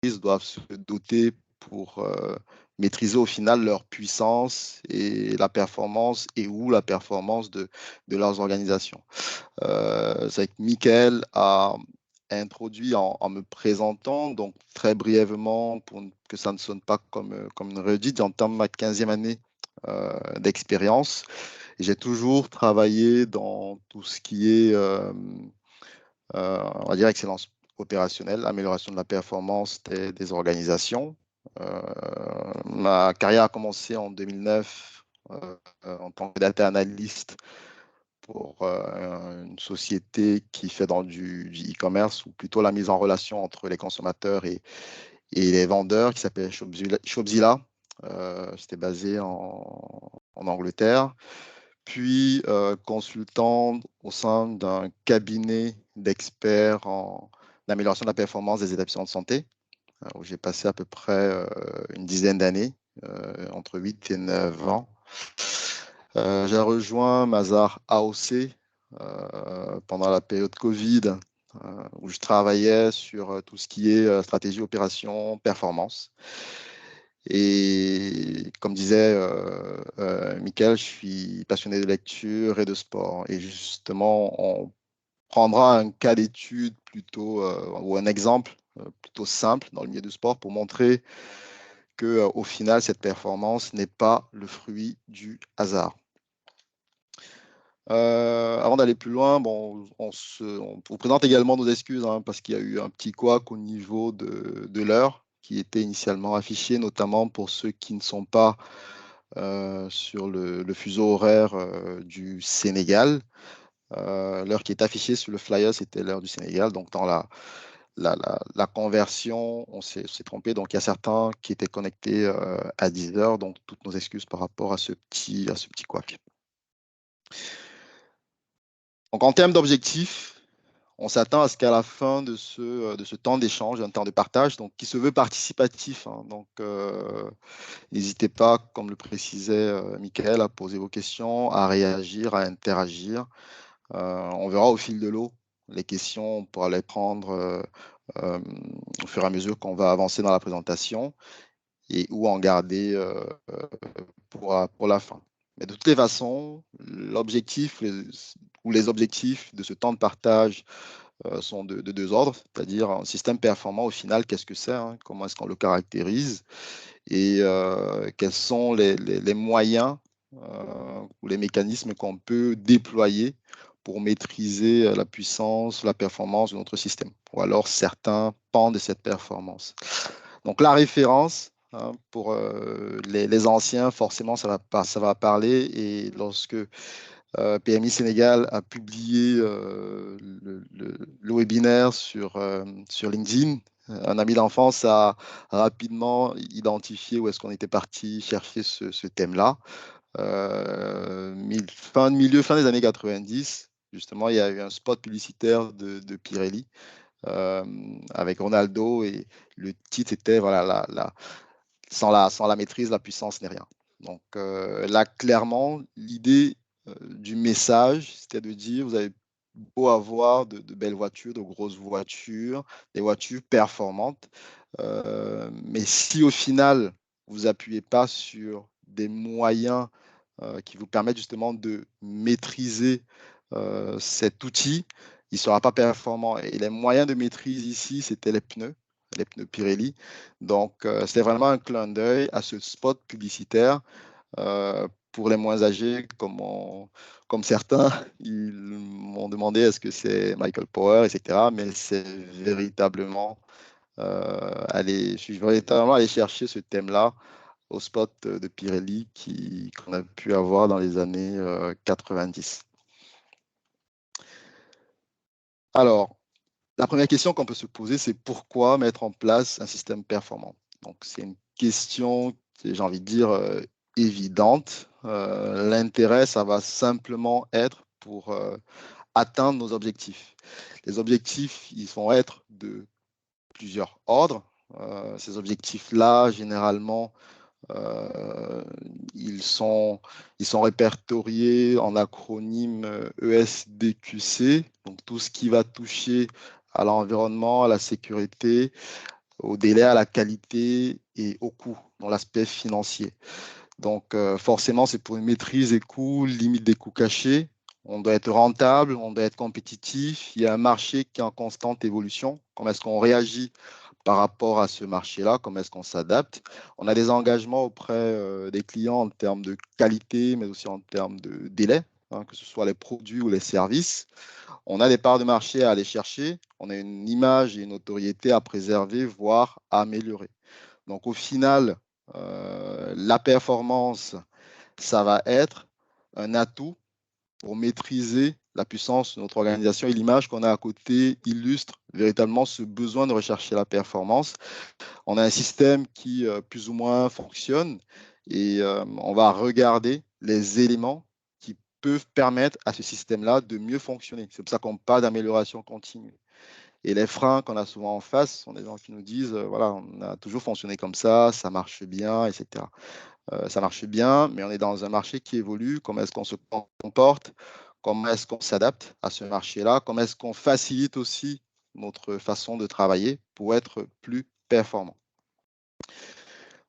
entreprises doivent se doter pour maîtriser au final leur puissance et la performance et ou la performance de leurs organisations. C'est que Michael a introduit en me présentant, donc très brièvement, pour que ça ne sonne pas comme une redite, j'entame ma 15e année d'expérience. J'ai toujours travaillé dans tout ce qui est, on va dire, excellence opérationnelle, amélioration de la performance des organisations. Ma carrière a commencé en 2009 en tant que data analyst pour une société qui fait dans du e-commerce ou plutôt la mise en relation entre les consommateurs et les vendeurs qui s'appelle Shopzilla. C'était basé en Angleterre. Puis consultant au sein d'un cabinet d'experts en amélioration de la performance des établissements de santé, où j'ai passé à peu près une dizaine d'années, entre 8 et 9 ans. J'ai rejoint Mazars AOC pendant la période Covid, où je travaillais sur tout ce qui est stratégie, opération, performance. Et comme disait Michael, je suis passionné de lecture et de sport. Et justement, on prendra un cas d'étude plutôt, ou un exemple plutôt simple dans le milieu du sport pour montrer que, au final, cette performance n'est pas le fruit du hasard. Avant d'aller plus loin, bon, on vous présente également nos excuses hein, parce qu'il y a eu un petit couac au niveau de l'heure qui était initialement affiché, notamment pour ceux qui ne sont pas sur le fuseau horaire du Sénégal. L'heure qui est affichée sur le flyer, c'était l'heure du Sénégal. Donc, dans la conversion, on s'est trompé. Donc, il y a certains qui étaient connectés à 10 heures. Donc, toutes nos excuses par rapport à ce petit couac. Donc, en termes d'objectifs, on s'attend à ce qu'à la fin de ce temps d'échange, un temps de partage, donc qui se veut participatif. Hein, donc, n'hésitez pas, comme le précisait Michael, à poser vos questions, à réagir, à interagir. On verra au fil de l'eau les questions, on pourra les prendre au fur et à mesure qu'on va avancer dans la présentation et ou en garder pour la fin. Mais de toutes les façons, l'objectif ou les objectifs de ce temps de partage sont de deux ordres, c'est-à-dire un système performant au final, qu'est-ce que c'est, hein, comment est-ce qu'on le caractérise et quels sont les moyens ou les mécanismes qu'on peut déployer pour maîtriser la puissance, la performance de notre système, ou alors certains pans de cette performance. Donc la référence, hein, pour les anciens, forcément, ça va parler, et lorsque PMI Sénégal a publié le webinaire sur LinkedIn. Un ami d'enfance a rapidement identifié où est-ce qu'on était parti chercher ce thème-là. Fin des années 90, justement, il y a eu un spot publicitaire de Pirelli avec Ronaldo et le titre était voilà, sans la maîtrise, la puissance n'est rien. Donc là, clairement, l'idée du message, c'était de dire, vous avez beau avoir de belles voitures, de grosses voitures, des voitures performantes, mais si au final, vous appuyez pas sur des moyens qui vous permettent justement de maîtriser cet outil, il ne sera pas performant. Et les moyens de maîtrise ici, c'était les pneus Pirelli. Donc, c'était vraiment un clin d'œil à ce spot publicitaire pour les moins âgés, comme certains, ils m'ont demandé est-ce que c'est Michael Power, etc. Mais c'est véritablement je suis véritablement allé chercher ce thème-là au spot de Pirelli qu'on a pu avoir dans les années 90. Alors, la première question qu'on peut se poser, c'est pourquoi mettre en place un système performant? Donc, c'est une question, j'ai envie de dire, évidente. L'intérêt, ça va simplement être pour atteindre nos objectifs. Les objectifs, ils vont être de plusieurs ordres. Ces objectifs-là, généralement, ils sont répertoriés en acronyme ESDQC, donc tout ce qui va toucher à l'environnement, à la sécurité, au délai, à la qualité et au coût, dans l'aspect financier. Donc, forcément, c'est pour une maîtrise des coûts, limite des coûts cachés. On doit être rentable, on doit être compétitif. Il y a un marché qui est en constante évolution. Comment est-ce qu'on réagit par rapport à ce marché-là? Comment est-ce qu'on s'adapte? On a des engagements auprès des clients en termes de qualité, mais aussi en termes de délai, hein, que ce soit les produits ou les services. On a des parts de marché à aller chercher. On a une image et une notoriété à préserver, voire à améliorer. Donc, au final, la performance, ça va être un atout pour maîtriser la puissance de notre organisation, et l'image qu'on a à côté illustre véritablement ce besoin de rechercher la performance. On a un système qui plus ou moins fonctionne, et on va regarder les éléments qui peuvent permettre à ce système-là de mieux fonctionner. C'est pour ça qu'on parle d'amélioration continue. Et les freins qu'on a souvent en face sont des gens qui nous disent, voilà, on a toujours fonctionné comme ça marche bien, etc. Ça marche bien, mais on est dans un marché qui évolue. Comment est-ce qu'on se comporte? Comment est-ce qu'on s'adapte à ce marché-là? Comment est-ce qu'on facilite aussi notre façon de travailler pour être plus performant?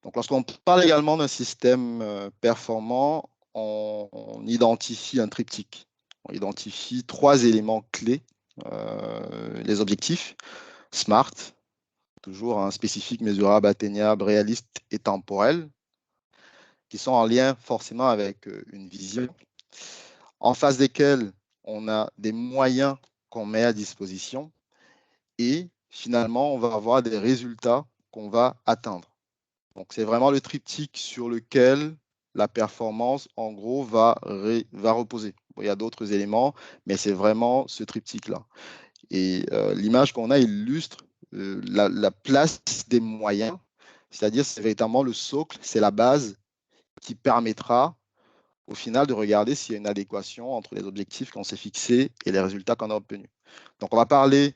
Donc, lorsqu'on parle également d'un système performant, on identifie un triptyque. On identifie 3 éléments clés. Les objectifs, SMART, toujours un spécifique, mesurable, atteignable, réaliste et temporel, qui sont en lien forcément avec une vision, en face desquels on a des moyens qu'on met à disposition, et finalement, on va avoir des résultats qu'on va atteindre. Donc, c'est vraiment le triptyque sur lequel la performance, en gros, va reposer. Bon, il y a d'autres éléments, mais c'est vraiment ce triptyque-là. Et l'image qu'on a illustre la place des moyens, c'est-à-dire c'est véritablement le socle, c'est la base qui permettra au final de regarder s'il y a une adéquation entre les objectifs qu'on s'est fixés et les résultats qu'on a obtenus. Donc, on va parler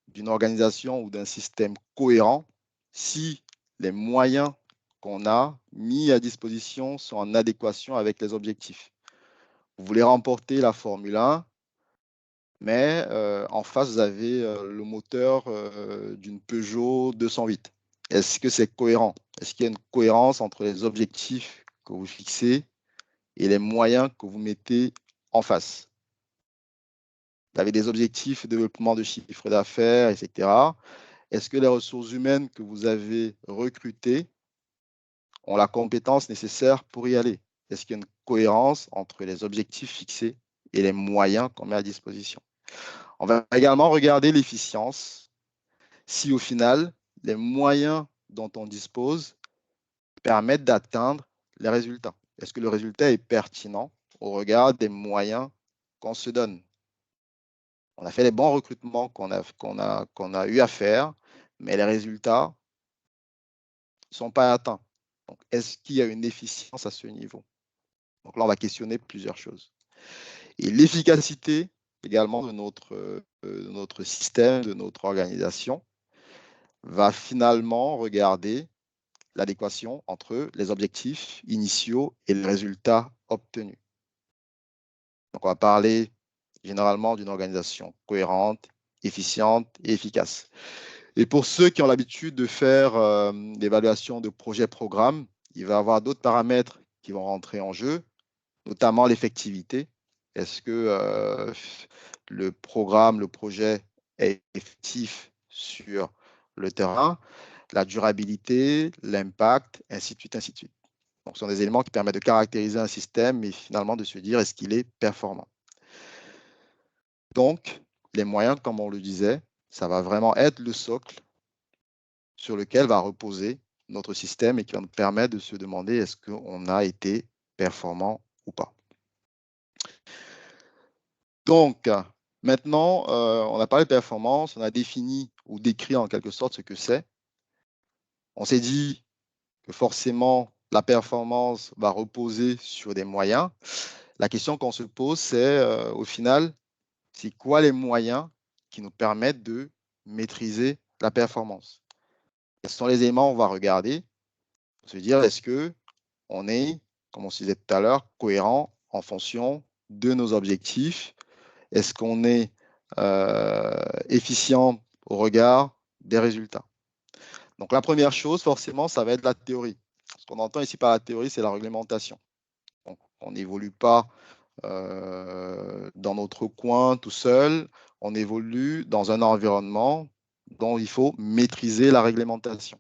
d'une organisation ou d'un système cohérent si les moyens qu'on a mis à disposition sont en adéquation avec les objectifs. Vous voulez remporter la Formule 1, mais en face, vous avez le moteur d'une Peugeot 208. Est-ce que c'est cohérent? Est-ce qu'il y a une cohérence entre les objectifs que vous fixez et les moyens que vous mettez en face? Vous avez des objectifs de développement de chiffre d'affaires, etc. Est-ce que les ressources humaines que vous avez recrutées ont la compétence nécessaire pour y aller? Est-ce qu'il y a une cohérence entre les objectifs fixés et les moyens qu'on met à disposition? On va également regarder l'efficience, si au final, les moyens dont on dispose permettent d'atteindre les résultats. Est-ce que le résultat est pertinent au regard des moyens qu'on se donne? On a fait les bons recrutements qu'on a eu à faire, mais les résultats ne sont pas atteints. Donc, est-ce qu'il y a une efficience à ce niveau? Donc là, on va questionner plusieurs choses. Et l'efficacité également de notre système, de notre organisation, va finalement regarder l'adéquation entre les objectifs initiaux et les résultats obtenus. Donc, on va parler généralement d'une organisation cohérente, efficiente et efficace. Et pour ceux qui ont l'habitude de faire l'évaluation de projets-programmes, il va y avoir d'autres paramètres qui vont rentrer en jeu, notamment l'effectivité. Est-ce que le programme, le projet est effectif sur le terrain? La durabilité, l'impact, ainsi de suite, ainsi de suite. Donc, ce sont des éléments qui permettent de caractériser un système et finalement de se dire est-ce qu'il est performant. Donc, les moyens, comme on le disait, ça va vraiment être le socle sur lequel va reposer notre système et qui va nous permettre de se demander est-ce qu'on a été performant ou pas. Donc, maintenant, on a parlé de performance, on a défini ou décrit en quelque sorte ce que c'est. On s'est dit que forcément, la performance va reposer sur des moyens. La question qu'on se pose, c'est au final, c'est quoi les moyens qui nous permettent de maîtriser la performance? Quels sont les éléments qu'on va regarder pour se dire est-ce qu'on est, comme on se disait tout à l'heure, cohérent en fonction de nos objectifs? Est-ce qu'on est efficient au regard des résultats? Donc, la première chose, forcément, ça va être la théorie. Ce qu'on entend ici par la théorie, c'est la réglementation. Donc, on n'évolue pas dans notre coin tout seul, on évolue dans un environnement dont il faut maîtriser la réglementation.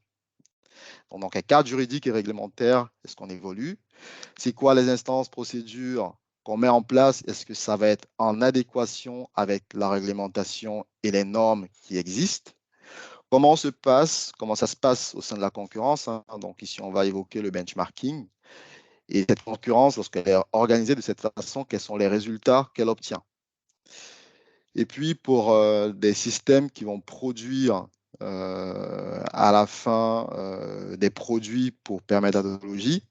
Donc, dans un cadre juridique et réglementaire, est-ce qu'on évolue? C'est quoi les instances, procédures qu'on met en place? Est-ce que ça va être en adéquation avec la réglementation et les normes qui existent? Comment ça se passe au sein de la concurrence, hein? Donc ici, on va évoquer le benchmarking. Et cette concurrence, lorsqu'elle est organisée de cette façon, quels sont les résultats qu'elle obtient? Et puis, pour des systèmes qui vont produire à la fin des produits pour permettre la technologie,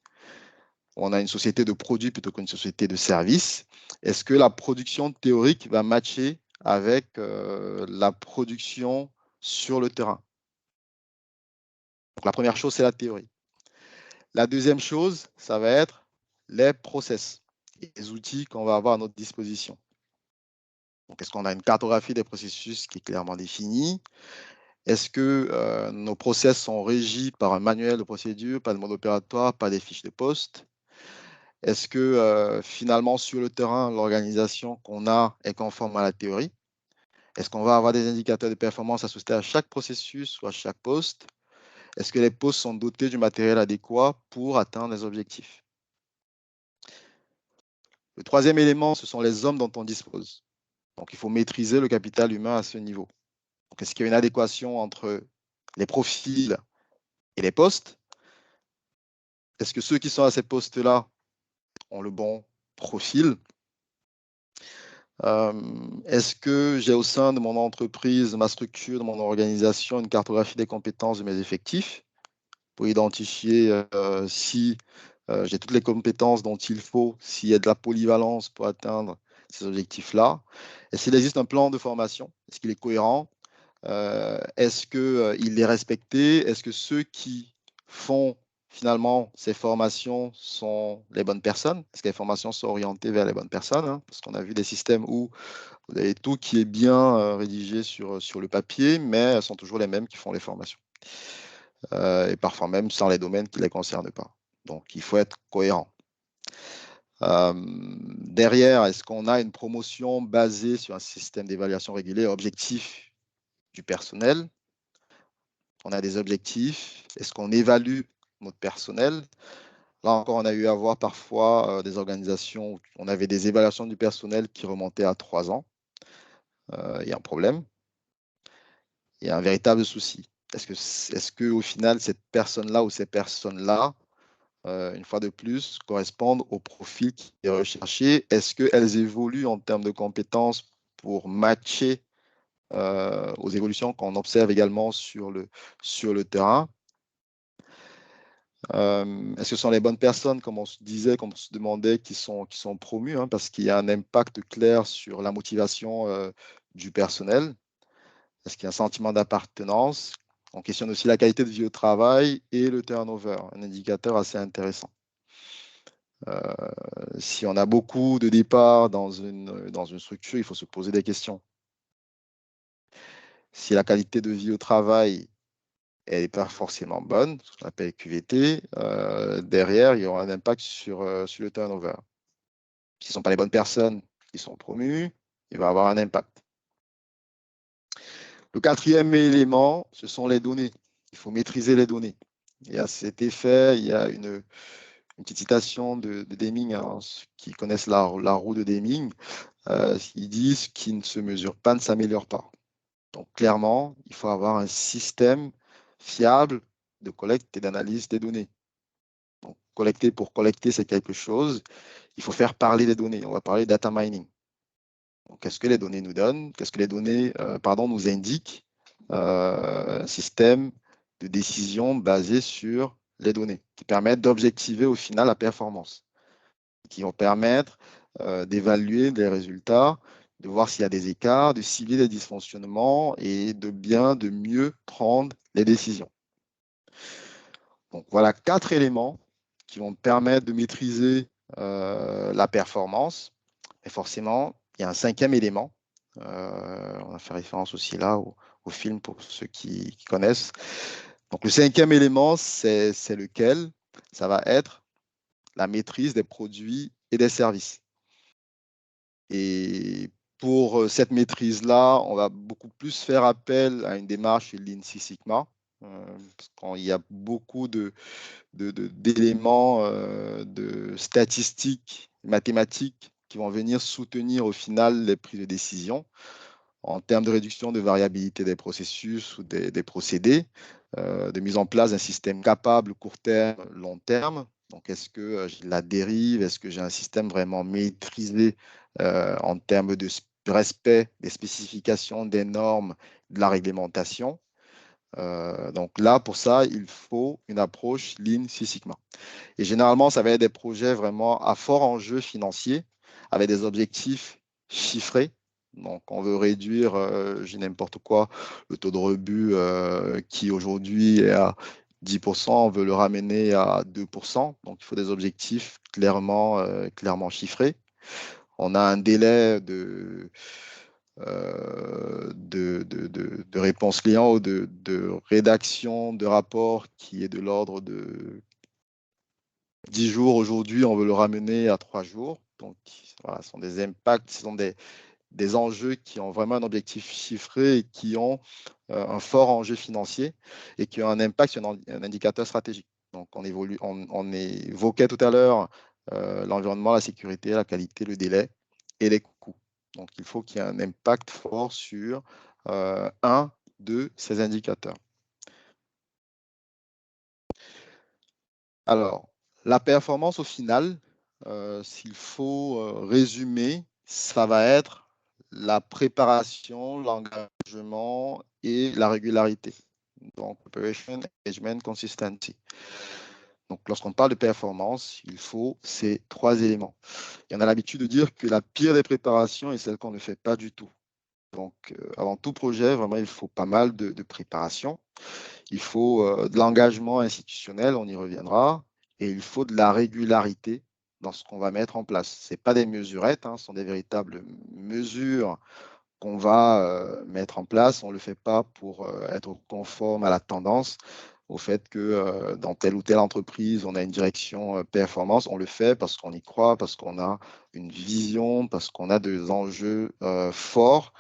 on a une société de produits plutôt qu'une société de services. Est-ce que la production théorique va matcher avec la production sur le terrain? Donc, la première chose, c'est la théorie. La deuxième chose, ça va être les process, les outils qu'on va avoir à notre disposition. Donc, est-ce qu'on a une cartographie des processus qui est clairement définie? Est-ce que nos process sont régis par un manuel de procédure, par le mode opératoire, par des fiches de poste? Est-ce que finalement, sur le terrain, l'organisation qu'on a est conforme à la théorie? Est-ce qu'on va avoir des indicateurs de performance associés à chaque processus ou à chaque poste? Est-ce que les postes sont dotés du matériel adéquat pour atteindre les objectifs? Le troisième élément, ce sont les hommes dont on dispose. Donc, il faut maîtriser le capital humain à ce niveau. Donc, est-ce qu'il y a une adéquation entre les profils et les postes? Est-ce que ceux qui sont à ces postes-là ont le bon profil? Est-ce que j'ai au sein de mon entreprise, de ma structure, de mon organisation, une cartographie des compétences de mes effectifs pour identifier si j'ai toutes les compétences dont il faut, s'il y a de la polyvalence pour atteindre ces objectifs-là? Est-ce qu'il existe un plan de formation? Est-ce qu'il est cohérent? Est-ce qu'il est respecté? Est-ce que ceux qui font finalement ces formations sont les bonnes personnes? Est-ce que les formations sont orientées vers les bonnes personnes, hein? Parce qu'on a vu des systèmes où vous avez tout qui est bien rédigé sur le papier, mais elles sont toujours les mêmes qui font les formations. Et parfois même sans les domaines qui ne les concernent pas. Donc, il faut être cohérent. Derrière, est-ce qu'on a une promotion basée sur un système d'évaluation régulier objectif du personnel? On a des objectifs. Est-ce qu'on évalue notre personnel? Là encore, on a eu à voir parfois des organisations où on avait des évaluations du personnel qui remontaient à 3 ans. Il y a un problème. Il y a un véritable souci. Est-ce que au final, cette personne-là ou ces personnes-là, une fois de plus, correspondent au profil qui est recherché? Est-ce qu'elles évoluent en termes de compétences pour matcher aux évolutions qu'on observe également sur le terrain? Est-ce que ce sont les bonnes personnes, comme on se disait, comme on se demandait, qui sont promues, hein, parce qu'il y a un impact clair sur la motivation du personnel? Est-ce qu'il y a un sentiment d'appartenance? On questionne aussi la qualité de vie au travail et le turnover, un indicateur assez intéressant. Si on a beaucoup de départs dans une structure, il faut se poser des questions. Si la qualité de vie au travail n'est pas forcément bonne, ce qu'on appelle QVT, derrière, il y aura un impact sur le turnover. Si ce ne sont pas les bonnes personnes qui sont promues, il va y avoir un impact. Le quatrième élément, ce sont les données. Il faut maîtriser les données. Et à cet effet, il y a une petite citation de Deming, hein, ceux qui connaissent la roue de Deming. Ils disent ce qui ne se mesure pas ne s'améliore pas. Donc clairement, il faut avoir un système fiable de collecte et d'analyse des données. Donc, collecter pour collecter, c'est quelque chose. Il faut faire parler les données. On va parler de data mining. Qu'est-ce que les données nous donnent? Qu'est-ce que les données nous indiquent? Un système de décision basé sur les données qui permettent d'objectiver au final la performance, qui vont permettre d'évaluer les résultats, de voir s'il y a des écarts, de cibler les dysfonctionnements et de mieux prendre les décisions. Donc voilà 4 éléments qui vont permettre de maîtriser la performance. Et forcément, il y a un 5e élément. On a fait référence aussi là au film pour ceux qui connaissent. Donc, le cinquième élément, c'est lequel? Ça va être la maîtrise des produits et des services. Et pour cette maîtrise-là, on va beaucoup plus faire appel à une démarche Lean Six Sigma, parce qu'il y a beaucoup d'éléments, de statistiques, mathématiques qui vont venir soutenir au final les prises de décision en termes de réduction de variabilité des processus ou des procédés, de mise en place d'un système capable court terme, long terme. Donc, est-ce que j'ai de la dérive? Est-ce que j'ai un système vraiment maîtrisé en termes de respect des spécifications, des normes, de la réglementation? Donc là, pour ça, il faut une approche Lean Six Sigma. Et généralement, ça va être des projets vraiment à fort enjeu financier, avec des objectifs chiffrés. Donc, on veut réduire, j'ai n'importe quoi, le taux de rebut qui aujourd'hui est à 10%, on veut le ramener à 2%. Donc, il faut des objectifs clairement chiffrés. On a un délai de réponse client ou de rédaction de rapport qui est de l'ordre de 10 jours. Aujourd'hui, on veut le ramener à 3 jours. Donc, voilà, ce sont des impacts, ce sont des enjeux qui ont vraiment un objectif chiffré et qui ont un fort enjeu financier et qui ont un impact sur un indicateur stratégique. Donc, on évoquait tout à l'heure l'environnement, la sécurité, la qualité, le délai et les coûts. Donc, il faut qu'il y ait un impact fort sur un de ces indicateurs. Alors, la performance au final, s'il faut résumer, ça va être la préparation, l'engagement et la régularité. Donc, Operation, Engagement, Consistency. Donc, lorsqu'on parle de performance, il faut ces trois éléments. Et on a l'habitude de dire que la pire des préparations est celle qu'on ne fait pas du tout. Donc, avant tout projet, vraiment, il faut pas mal de préparation. Il faut de l'engagement institutionnel, on y reviendra, et il faut de la régularité dans ce qu'on va mettre en place. Ce n'est pas des mesurettes, ce sont des véritables mesures qu'on va mettre en place. On ne le fait pas pour être conforme à la tendance, au fait que dans telle ou telle entreprise, on a une direction performance. On le fait parce qu'on y croit, parce qu'on a une vision, parce qu'on a des enjeux forts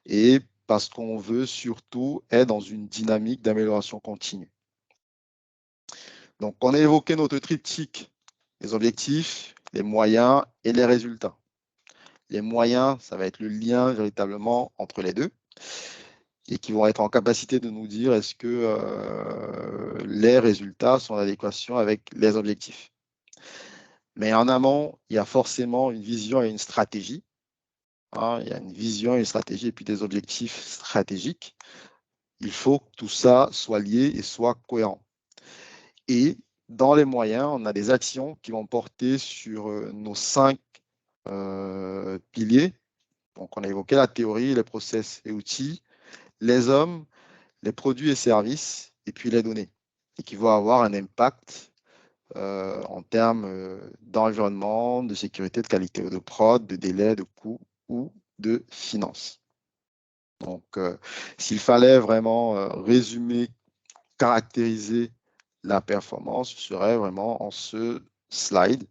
et parce qu'on veut surtout être dans une dynamique d'amélioration continue. Donc, on a évoqué notre triptyque, les objectifs, les moyens et les résultats. Les moyens, ça va être le lien véritablement entre les deux et qui vont être en capacité de nous dire est-ce que les résultats sont en adéquation avec les objectifs. Mais en amont, il y a forcément une vision et une stratégie. Il y a une vision, une stratégie et puis des objectifs stratégiques. Il faut que tout ça soit lié et soit cohérent. Et dans les moyens, on a des actions qui vont porter sur nos 5 piliers. Donc, on a évoqué la théorie, les process et outils, les hommes, les produits et services, et puis les données, et qui vont avoir un impact en termes d'environnement, de sécurité, de qualité de prod, de délai, de coût ou de finances. Donc, s'il fallait vraiment résumer, caractériser la performance, ce serait vraiment en ce slide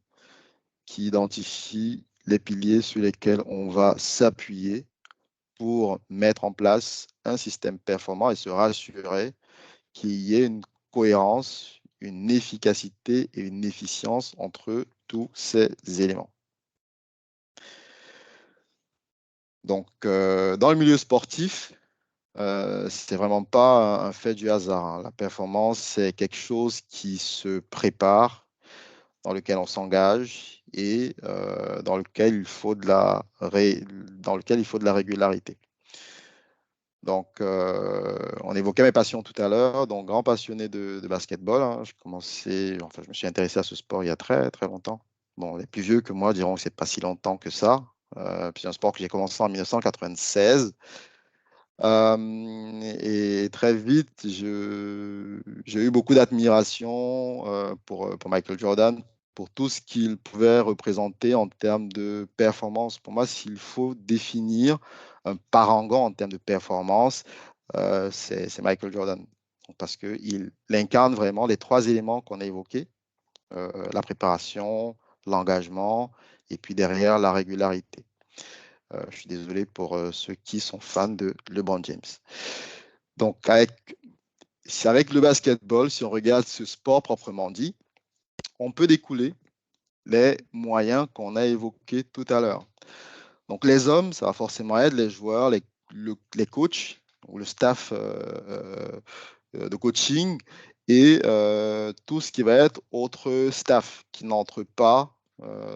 qui identifie les piliers sur lesquels on va s'appuyer pour mettre en place un système performant et se rassurer qu'il y ait une cohérence, une efficacité et une efficience entre tous ces éléments. Donc, dans le milieu sportif, c'est vraiment pas un fait du hasard. La performance, c'est quelque chose qui se prépare, dans lequel on s'engage et dans lequel il faut de la régularité. Donc, on évoquait mes passions tout à l'heure. Donc, grand passionné de basketball. Je me suis intéressé à ce sport il y a très, très longtemps. Bon, les plus vieux que moi diront que c'est pas si longtemps que ça. Puis c'est un sport que j'ai commencé en 1996. Et très vite, j'ai eu beaucoup d'admiration pour Michael Jordan, pour tout ce qu'il pouvait représenter en termes de performance. Pour moi, s'il faut définir un parangon en termes de performance, c'est Michael Jordan. parce qu'il incarne vraiment les 3 éléments qu'on a évoqués, la préparation, l'engagement, et puis derrière, la régularité. Je suis désolé pour ceux qui sont fans de LeBron James. Donc, avec le basketball, si on regarde ce sport proprement dit, on peut découler les moyens qu'on a évoqués tout à l'heure. Donc, les hommes, ça va forcément être les joueurs, les coachs ou le staff de coaching et tout ce qui va être autre staff qui n'entre pas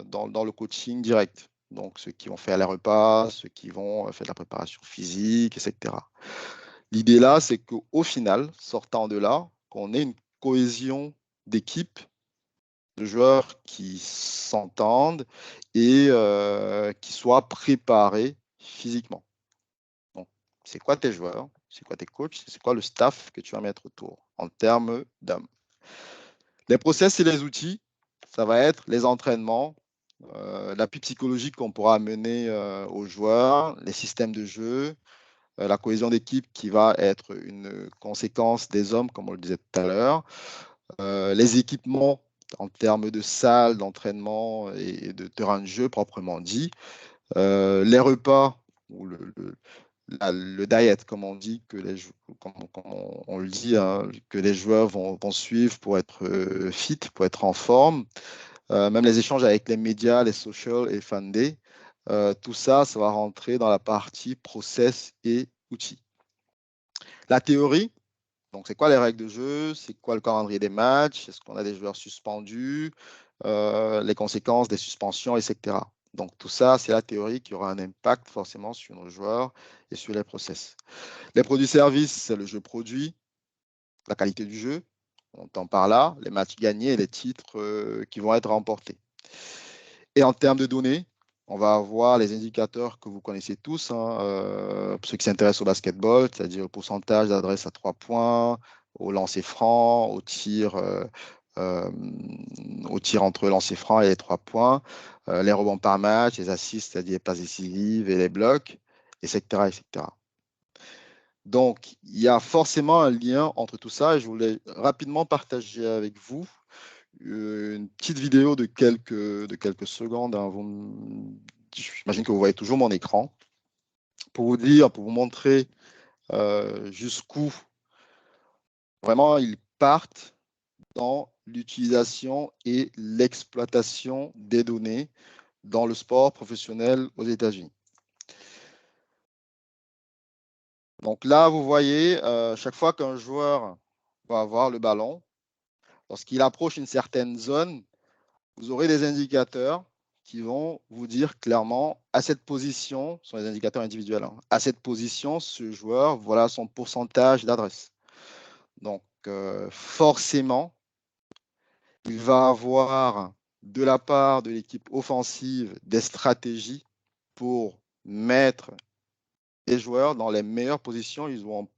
dans le coaching direct. Donc, ceux qui vont faire les repas, ceux qui vont faire de la préparation physique, etc. L'idée là, c'est qu'au final, sortant de là, qu'on ait une cohésion d'équipe, de joueurs qui s'entendent et qui soient préparés physiquement. Donc, c'est quoi tes joueurs? C'est quoi tes coachs? C'est quoi le staff que tu vas mettre autour en termes d'hommes? Les process et les outils, ça va être les entraînements, l'appui psychologique qu'on pourra amener aux joueurs, les systèmes de jeu, la cohésion d'équipe qui va être une conséquence des hommes, comme on le disait tout à l'heure, les équipements en termes de salles d'entraînement et de terrain de jeu proprement dit, les repas ou le diet, comme on dit, comme on le dit, hein, que les joueurs vont suivre pour être fit, pour être en forme, même les échanges avec les médias, les socials et fan day, tout ça, ça va rentrer dans la partie process et outils. La théorie, donc c'est quoi les règles de jeu, c'est quoi le calendrier des matchs, est-ce qu'on a des joueurs suspendus, les conséquences des suspensions, etc. Donc tout ça, c'est la théorie qui aura un impact forcément sur nos joueurs et sur les process. Les produits services, c'est le jeu produit, la qualité du jeu, on entend par là, les matchs gagnés et les titres qui vont être remportés. Et en termes de données, on va avoir les indicateurs que vous connaissez tous, hein, pour ceux qui s'intéressent au basketball, c'est-à-dire le pourcentage d'adresse à 3 points, au lancer franc, euh, au tir entre lancer franc et les 3 points, les rebonds par match, les assists, c'est-à-dire les passes décisives et les blocs, etc., etc. Donc, il y a forcément un lien entre tout ça et je voulais rapidement partager avec vous une petite vidéo de quelques secondes. Hein. J'imagine que vous voyez toujours mon écran. Pour vous dire, pour vous montrer jusqu'où vraiment ils partent dans l'utilisation et l'exploitation des données dans le sport professionnel aux États-Unis. Donc là, vous voyez, chaque fois qu'un joueur va avoir le ballon, lorsqu'il approche une certaine zone, vous aurez des indicateurs qui vont vous dire clairement à cette position, ce sont les indicateurs individuels, hein, à cette position, ce joueur, voilà son pourcentage d'adresse. Donc forcément, il va avoir de la part de l'équipe offensive des stratégies pour mettre les joueurs dans les meilleures positions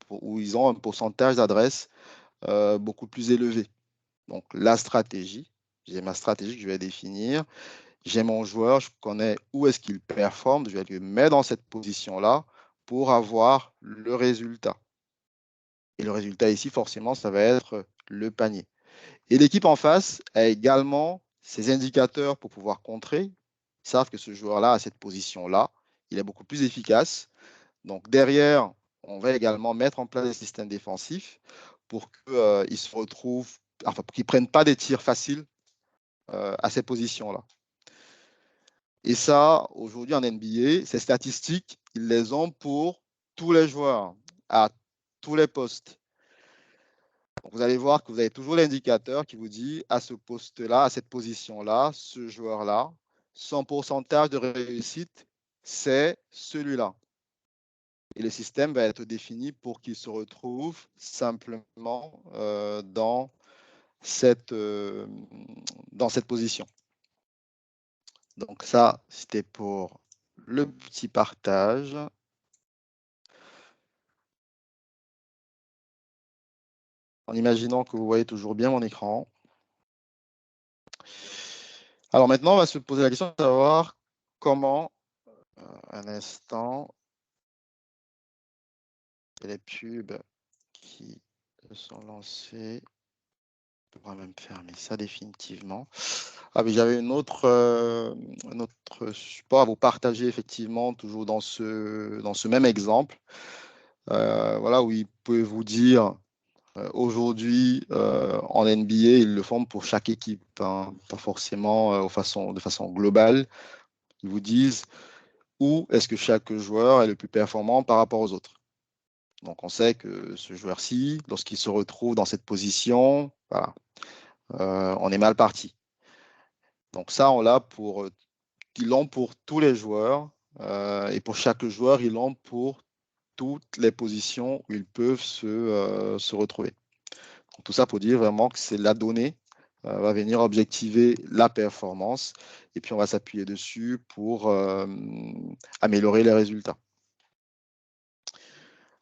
où ils ont un pourcentage d'adresse beaucoup plus élevé. Donc la stratégie, j'ai ma stratégie que je vais définir. J'ai mon joueur, je connais où est-ce qu'il performe, je vais le mettre dans cette position-là pour avoir le résultat. Et le résultat ici, forcément, ça va être le panier. Et l'équipe en face a également ses indicateurs pour pouvoir contrer. Ils savent que ce joueur-là, à cette position-là, il est beaucoup plus efficace. Donc derrière, on va également mettre en place des systèmes défensifs pour qu'ils se retrouvent, enfin, pour qu'ils ne prennent pas des tirs faciles à ces positions-là. Et ça, aujourd'hui en NBA, ces statistiques, ils les ont pour tous les joueurs, à tous les postes. Donc, vous allez voir que vous avez toujours l'indicateur qui vous dit à ce poste-là, à cette position-là, ce joueur-là, son pourcentage de réussite, c'est celui-là. Et le système va être défini pour qu'il se retrouve simplement dans cette position. Donc ça, c'était pour le petit partage. En imaginant que vous voyez toujours bien mon écran. Alors maintenant, on va se poser la question de savoir comment, un instant, les pubs qui sont lancés. On pourra même fermer ça définitivement. Ah, mais j'avais un autre support à vous partager, effectivement, toujours dans ce même exemple. Voilà, où il peut vous dire aujourd'hui en NBA, ils le font pour chaque équipe, hein, pas forcément de façon globale. Ils vous disent où est-ce que chaque joueur est le plus performant par rapport aux autres. Donc on sait que ce joueur-ci, lorsqu'il se retrouve dans cette position, voilà, on est mal parti. Donc ça, ils l'ont pour tous les joueurs et pour chaque joueur, ils l'ont pour toutes les positions où ils peuvent se retrouver. Donc, tout ça pour dire vraiment que c'est la donnée va venir objectiver la performance et puis on va s'appuyer dessus pour améliorer les résultats.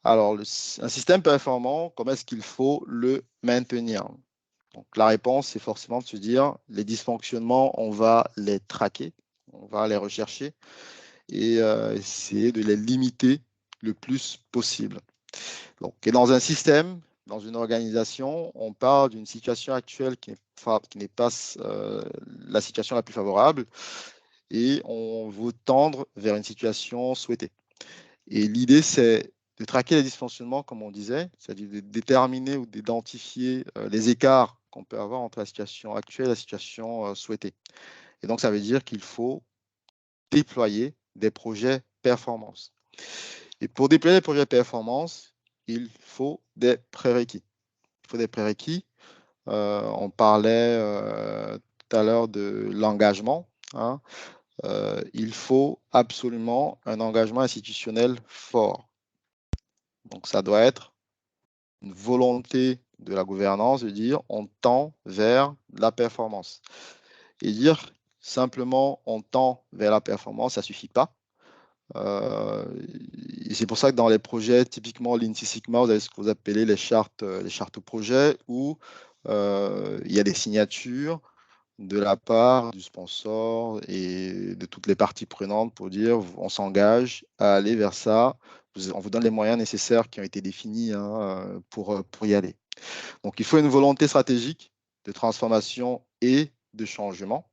Alors, un système performant, comment est-ce qu'il faut le maintenir? Donc, la réponse, c'est forcément de se dire, les dysfonctionnements, on va les traquer, on va les rechercher et essayer de les limiter le plus possible. Donc, et dans un système, dans une organisation, on part d'une situation actuelle qui n'est pas la situation la plus favorable et on veut tendre vers une situation souhaitée. Et l'idée, c'est de traquer les dysfonctionnements, comme on disait, c'est-à-dire de déterminer ou d'identifier les écarts qu'on peut avoir entre la situation actuelle et la situation souhaitée. Et donc, ça veut dire qu'il faut déployer des projets performance. Et pour déployer des projets performance, il faut des prérequis. Il faut des prérequis. On parlait tout à l'heure de l'engagement. Hein. Il faut absolument un engagement institutionnel fort. Donc, ça doit être une volonté de la gouvernance de dire on tend vers la performance. Et dire simplement on tend vers la performance, ça ne suffit pas. Et c'est pour ça que dans les projets, typiquement Lean Six Sigma, vous avez ce que vous appelez les chartes projets où il y a des signatures de la part du sponsor et de toutes les parties prenantes pour dire on s'engage à aller vers ça. On vous donne les moyens nécessaires qui ont été définis hein, pour y aller. Donc, il faut une volonté stratégique de transformation et de changement.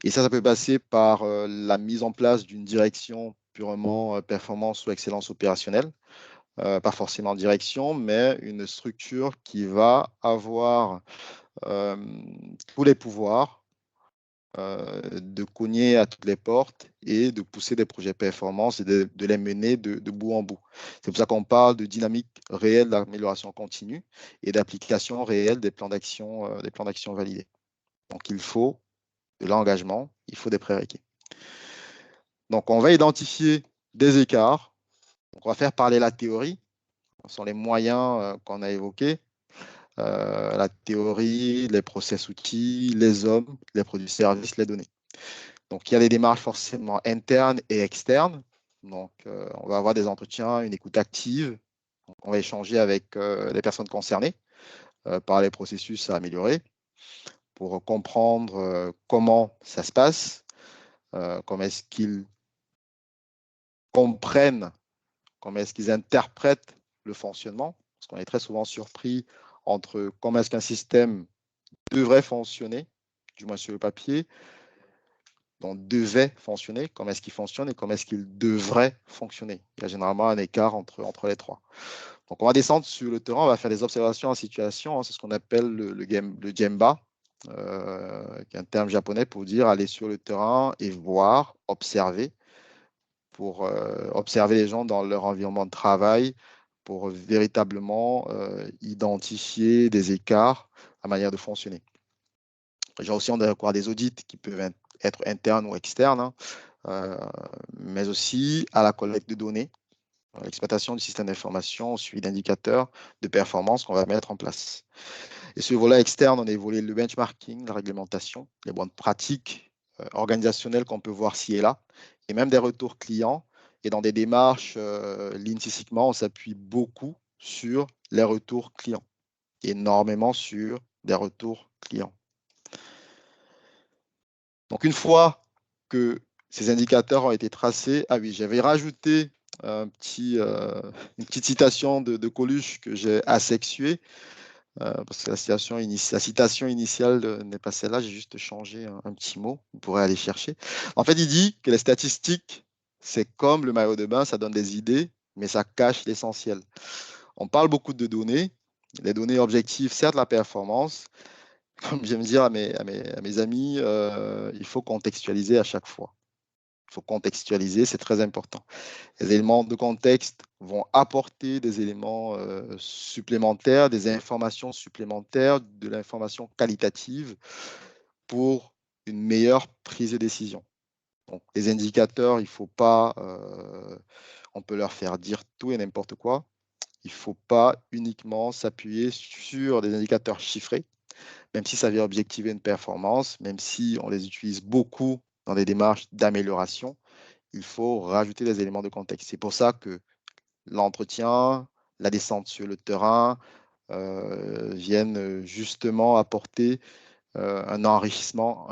Et ça peut passer par la mise en place d'une direction purement performance ou excellence opérationnelle. Pas forcément direction, mais une structure qui va avoir tous les pouvoirs de cogner à toutes les portes et de pousser des projets performance et de les mener de bout en bout. C'est pour ça qu'on parle de dynamique réelle d'amélioration continue et d'application réelle des plans d'action validés. Donc, il faut de l'engagement, il faut des prérequis. Donc, on va identifier des écarts. Donc, on va faire parler la théorie. Ce sont les moyens qu'on a évoqués. La théorie, les process outils, les hommes, les produits services, les données. Donc, il y a des démarches forcément internes et externes. Donc, on va avoir des entretiens, une écoute active. Donc, on va échanger avec les personnes concernées par les processus à améliorer pour comprendre comment ça se passe, comment est-ce qu'ils comprennent, comment est-ce qu'ils interprètent le fonctionnement. Parce qu'on est très souvent surpris entre comment est-ce qu'un système devrait fonctionner, du moins sur le papier, donc devait fonctionner, comment est-ce qu'il fonctionne et comment est-ce qu'il devrait fonctionner. Il y a généralement un écart entre les trois. Donc, on va descendre sur le terrain, on va faire des observations en situation, hein, c'est ce qu'on appelle le Gemba, qui est un terme japonais pour dire aller sur le terrain et voir, observer, pour observer les gens dans leur environnement de travail, pour véritablement identifier des écarts à manière de fonctionner. Aussi, on doit avoir des audits qui peuvent être internes ou externes, hein, mais aussi à la collecte de données, à l'exploitation du système d'information, au suivi d'indicateurs de performance qu'on va mettre en place. Et sur le volet externe, on a évolué le benchmarking, la réglementation, les bonnes pratiques organisationnelles qu'on peut voir ci et là, et même des retours clients. Et dans des démarches Lean Six Sigma, on s'appuie beaucoup sur les retours clients, énormément sur des retours clients. Donc, une fois que ces indicateurs ont été tracés, ah oui, j'avais rajouté une petite citation de Coluche que j'ai asexuée. parce que la citation initiale n'est pas celle-là, j'ai juste changé un petit mot, vous pourrez aller chercher. En fait, il dit que les statistiques, c'est comme le maillot de bain, ça donne des idées, mais ça cache l'essentiel. On parle beaucoup de données, les données objectives, certes la performance, comme j'aime dire à mes amis, il faut contextualiser à chaque fois. Il faut contextualiser, c'est très important. Les éléments de contexte vont apporter des éléments supplémentaires, des informations supplémentaires, de l'information qualitative pour une meilleure prise de décision. Donc, les indicateurs, il faut pas, on peut leur faire dire tout et n'importe quoi. Il ne faut pas uniquement s'appuyer sur des indicateurs chiffrés, même si ça vient objectiver une performance, même si on les utilise beaucoup dans des démarches d'amélioration, il faut rajouter des éléments de contexte. C'est pour ça que l'entretien, la descente sur le terrain viennent justement apporter un enrichissement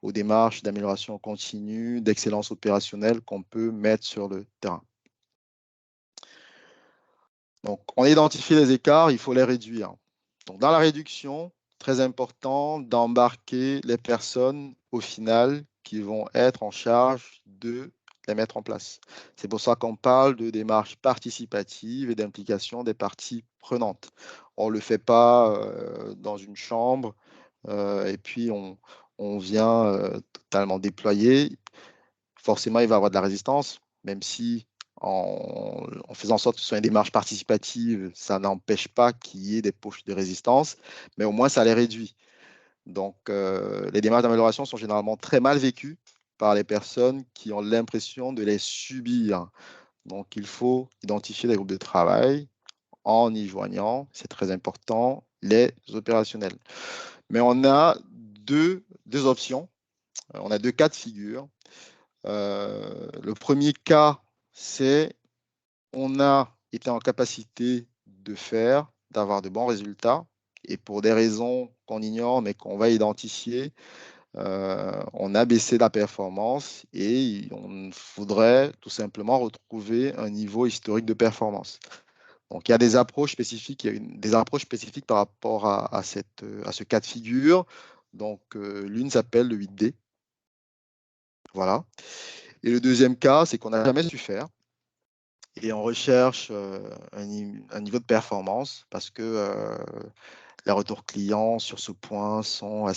aux démarches d'amélioration continue, d'excellence opérationnelle qu'on peut mettre sur le terrain. Donc, on identifie les écarts, il faut les réduire. Donc, dans la réduction, très important d'embarquer les personnes au final qui vont être en charge de les mettre en place. C'est pour ça qu'on parle de démarche participative et d'implication des parties prenantes. On ne le fait pas dans une chambre et puis on vient totalement déployer. Forcément, il va y avoir de la résistance, même si en faisant en sorte que ce soit une démarche participative, ça n'empêche pas qu'il y ait des poches de résistance, mais au moins ça les réduit. Donc, les démarches d'amélioration sont généralement très mal vécues par les personnes qui ont l'impression de les subir. Donc, il faut identifier des groupes de travail en y joignant, c'est très important, les opérationnels. Mais on a deux options, on a deux cas de figure. Le premier cas, c'est on a été en capacité de faire, d'avoir de bons résultats, et pour des raisons qu'on ignore mais qu'on va identifier, on a baissé la performance et on voudrait tout simplement retrouver un niveau historique de performance. Donc, il y a des approches spécifiques, des approches spécifiques par rapport à ce cas de figure. Donc, l'une s'appelle le 8D. Voilà. Et le deuxième cas, c'est qu'on n'a jamais su faire et on recherche un niveau de performance parce que les retours clients sur ce point sont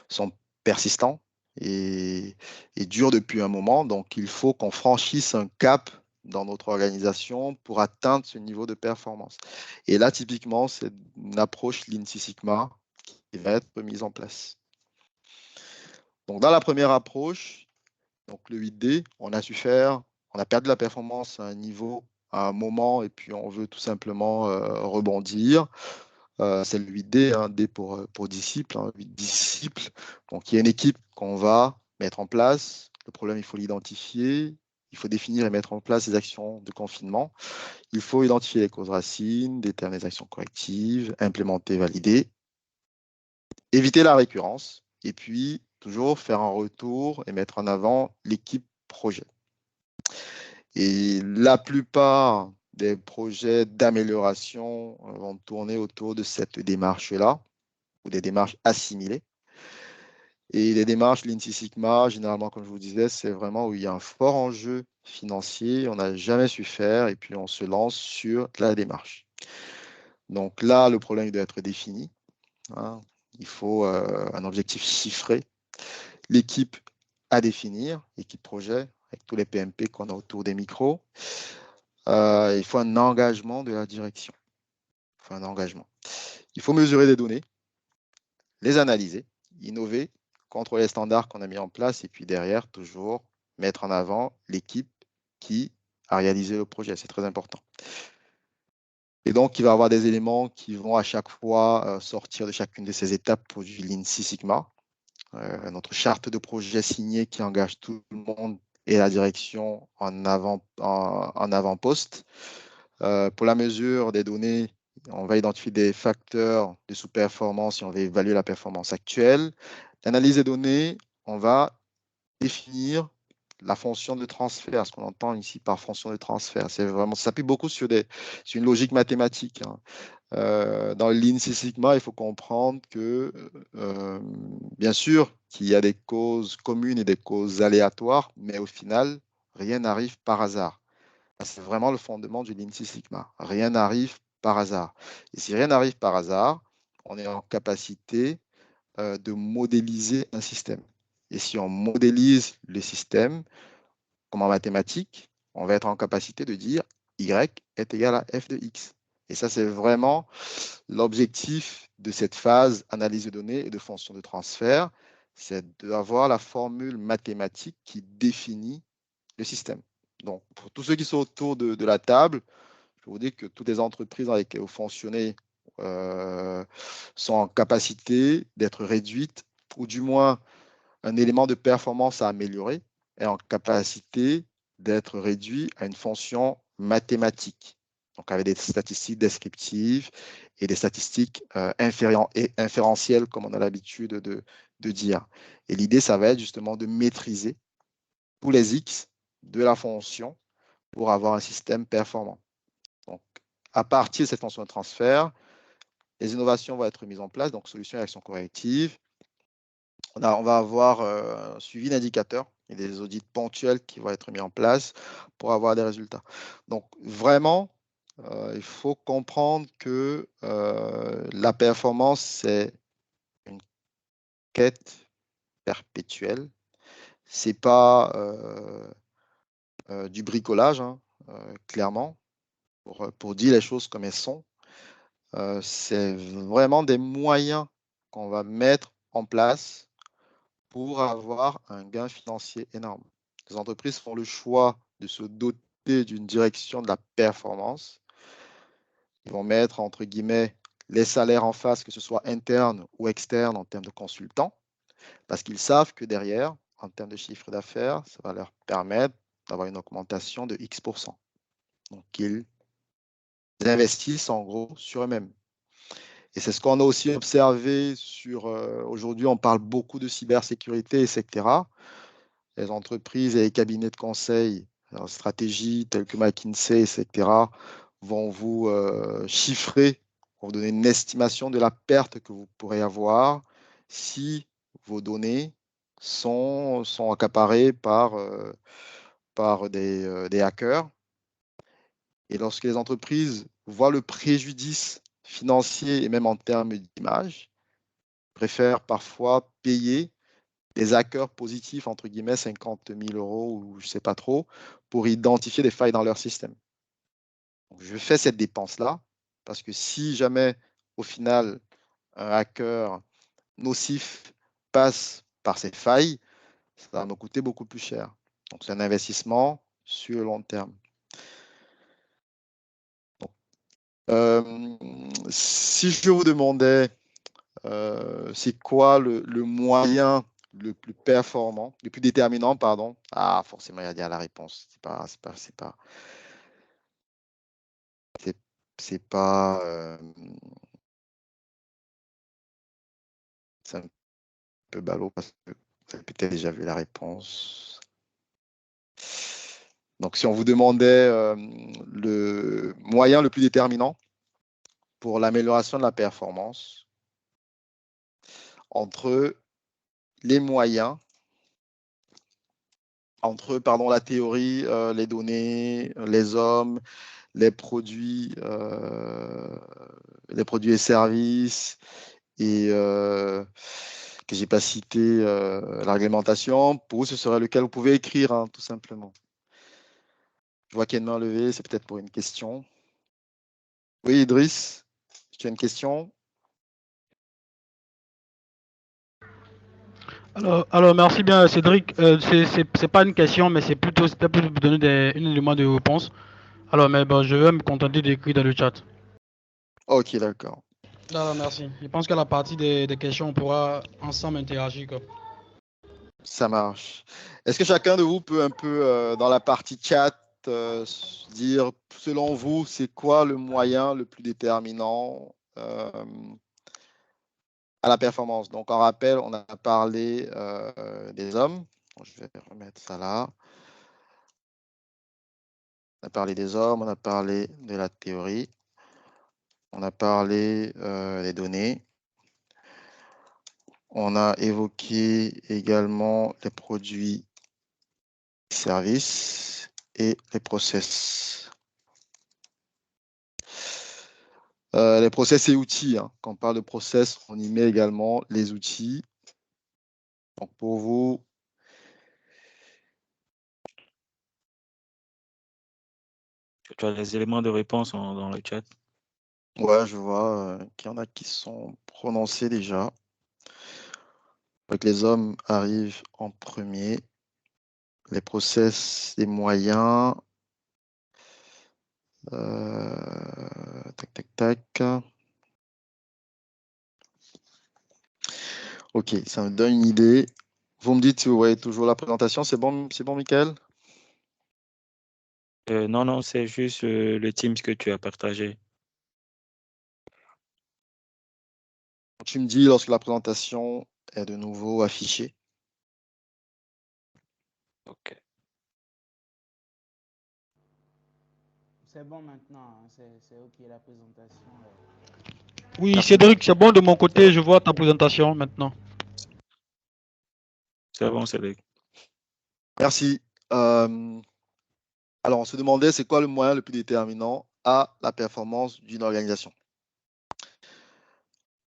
sont persistants et durent depuis un moment. Donc, il faut qu'on franchisse un cap dans notre organisation pour atteindre ce niveau de performance. Et là, typiquement, c'est une approche Lean Six Sigma qui va être mise en place. Donc, dans la première approche, donc le 8D, on a su faire, on a perdu la performance à un niveau, à un moment, et puis on veut tout simplement rebondir. C'est le 8D, hein, D pour disciple, hein, 8 disciples. Donc, il y a une équipe qu'on va mettre en place. Le problème, il faut l'identifier. Il faut définir et mettre en place les actions de confinement. Il faut identifier les causes racines, déterminer les actions correctives, implémenter, valider, éviter la récurrence, et puis toujours faire un retour et mettre en avant l'équipe projet. Et la plupart des projets d'amélioration vont tourner autour de cette démarche-là, ou des démarches assimilées. Et les démarches Lean Six Sigma, généralement, comme je vous disais, c'est vraiment où il y a un fort enjeu financier, on n'a jamais su faire, et puis on se lance sur la démarche. Donc là, le problème doit être défini. Hein. Il faut un objectif chiffré, l'équipe à définir, équipe projet, avec tous les PMP qu'on a autour des micros. Il faut un engagement de la direction. Il faut un engagement. Il faut mesurer des données, les analyser, innover, contrôler les standards qu'on a mis en place et puis derrière, toujours mettre en avant l'équipe qui a réalisé le projet. C'est très important. Et donc, il va y avoir des éléments qui vont à chaque fois sortir de chacune de ces étapes pour du Lean Six Sigma. Notre charte de projet signée qui engage tout le monde et la direction en avant-poste. Pour la mesure des données, on va identifier des facteurs de sous-performance et on va évaluer la performance actuelle. L'analyse des données, on va définir la fonction de transfert, ce qu'on entend ici par fonction de transfert. C'est vraiment, ça s'appuie beaucoup sur une logique mathématique, hein. Dans le Lean Six Sigma, il faut comprendre que, bien sûr, qu'il y a des causes communes et des causes aléatoires, mais au final, rien n'arrive par hasard. C'est vraiment le fondement du Lean Six Sigma. Rien n'arrive par hasard. Et si rien n'arrive par hasard, on est en capacité de modéliser un système. Et si on modélise le système, comme en mathématiques, on va être en capacité de dire Y est égal à f de x. Et ça, c'est vraiment l'objectif de cette phase analyse de données et de fonction de transfert, c'est d'avoir la formule mathématique qui définit le système. Donc, pour tous ceux qui sont autour de la table, je vous dis que toutes les entreprises dans lesquelles vous fonctionnez sont en capacité d'être réduites, ou du moins un élément de performance à améliorer est en capacité d'être réduit à une fonction mathématique. Donc, avec des statistiques descriptives et des statistiques inférentielles, comme on a l'habitude de dire. Et l'idée, ça va être justement de maîtriser tous les X de la fonction pour avoir un système performant. Donc, à partir de cette fonction de transfert, les innovations vont être mises en place, donc solutions et actions correctives. On va avoir un suivi d'indicateurs et des audits ponctuels qui vont être mis en place pour avoir des résultats. Donc, vraiment, il faut comprendre que la performance, c'est une quête perpétuelle. Ce n'est pas du bricolage, hein, clairement, pour dire les choses comme elles sont. C'est vraiment des moyens qu'on va mettre en place pour avoir un gain financier énorme. Les entreprises font le choix de se doter d'une direction de la performance. Ils vont mettre, entre guillemets, les salaires en face, que ce soit interne ou externe en termes de consultants, parce qu'ils savent que derrière, en termes de chiffre d'affaires, ça va leur permettre d'avoir une augmentation de X%. Donc, ils investissent en gros sur eux-mêmes. Et c'est ce qu'on a aussi observé sur, aujourd'hui, on parle beaucoup de cybersécurité, etc. Les entreprises et les cabinets de conseil en stratégie tels que McKinsey, etc., vont vous chiffrer, vont vous donner une estimation de la perte que vous pourrez avoir si vos données sont accaparées par des hackers. Et lorsque les entreprises voient le préjudice financier et même en termes d'image, préfèrent parfois payer des hackers positifs, entre guillemets, 50 000 € ou je ne sais pas trop, pour identifier des failles dans leur système. Donc, je fais cette dépense-là parce que si jamais, au final, un hacker nocif passe par ces failles, ça va me coûter beaucoup plus cher. Donc, c'est un investissement sur le long terme. Si je vous demandais c'est quoi le moyen le plus performant, le plus déterminant, pardon. Ah, forcément, il y a la réponse. C'est un peu ballot parce que vous avez peut-être déjà vu la réponse. Donc, si on vous demandait le moyen le plus déterminant pour l'amélioration de la performance entre les moyens, entre la théorie, les données, les hommes, les produits et services et que j'ai pas cité la réglementation. Pour vous, ce serait lequel vous pouvez écrire, hein, tout simplement. Je vois qu'il y a une main levée, c'est peut-être pour une question. Oui, Idriss, tu as une question? Alors, merci bien, Cédric. C'est pas une question, mais c'était pour vous donner un élément de réponse. Alors, mais bon, je vais me contenter d'écrire dans le chat. Ok, d'accord. Alors, merci. Je pense qu'à la partie des questions, on pourra ensemble interagir, quoi. Ça marche. Est-ce que chacun de vous peut un peu, dans la partie chat, dire, selon vous, c'est quoi le moyen le plus déterminant à la performance? Donc, en rappel, on a parlé des hommes, Je vais remettre ça là. On a parlé des hommes, on a parlé de la théorie, on a parlé des données. On a évoqué également les produits, services et les process. Les process et outils. Hein. Quand on parle de process, on y met également les outils. Donc pour vous, Tu as les éléments de réponse dans le chat. ouais, je vois qu'il y en a qui sont prononcés déjà. Donc les hommes arrivent en premier. Les process, les moyens. Tac, tac, tac. Ok, ça me donne une idée. Vous me dites si vous voyez toujours la présentation. C'est bon, Mickaël? Non, c'est juste le Teams que tu as partagé. Tu me dis lorsque la présentation est de nouveau affichée. Ok. C'est bon maintenant, hein, c'est ok la présentation. Oui, Merci. Cédric, c'est bon de mon côté, je vois ta présentation maintenant. C'est bon, Cédric. Merci. Alors, on se demandait c'est quoi le moyen le plus déterminant à la performance d'une organisation.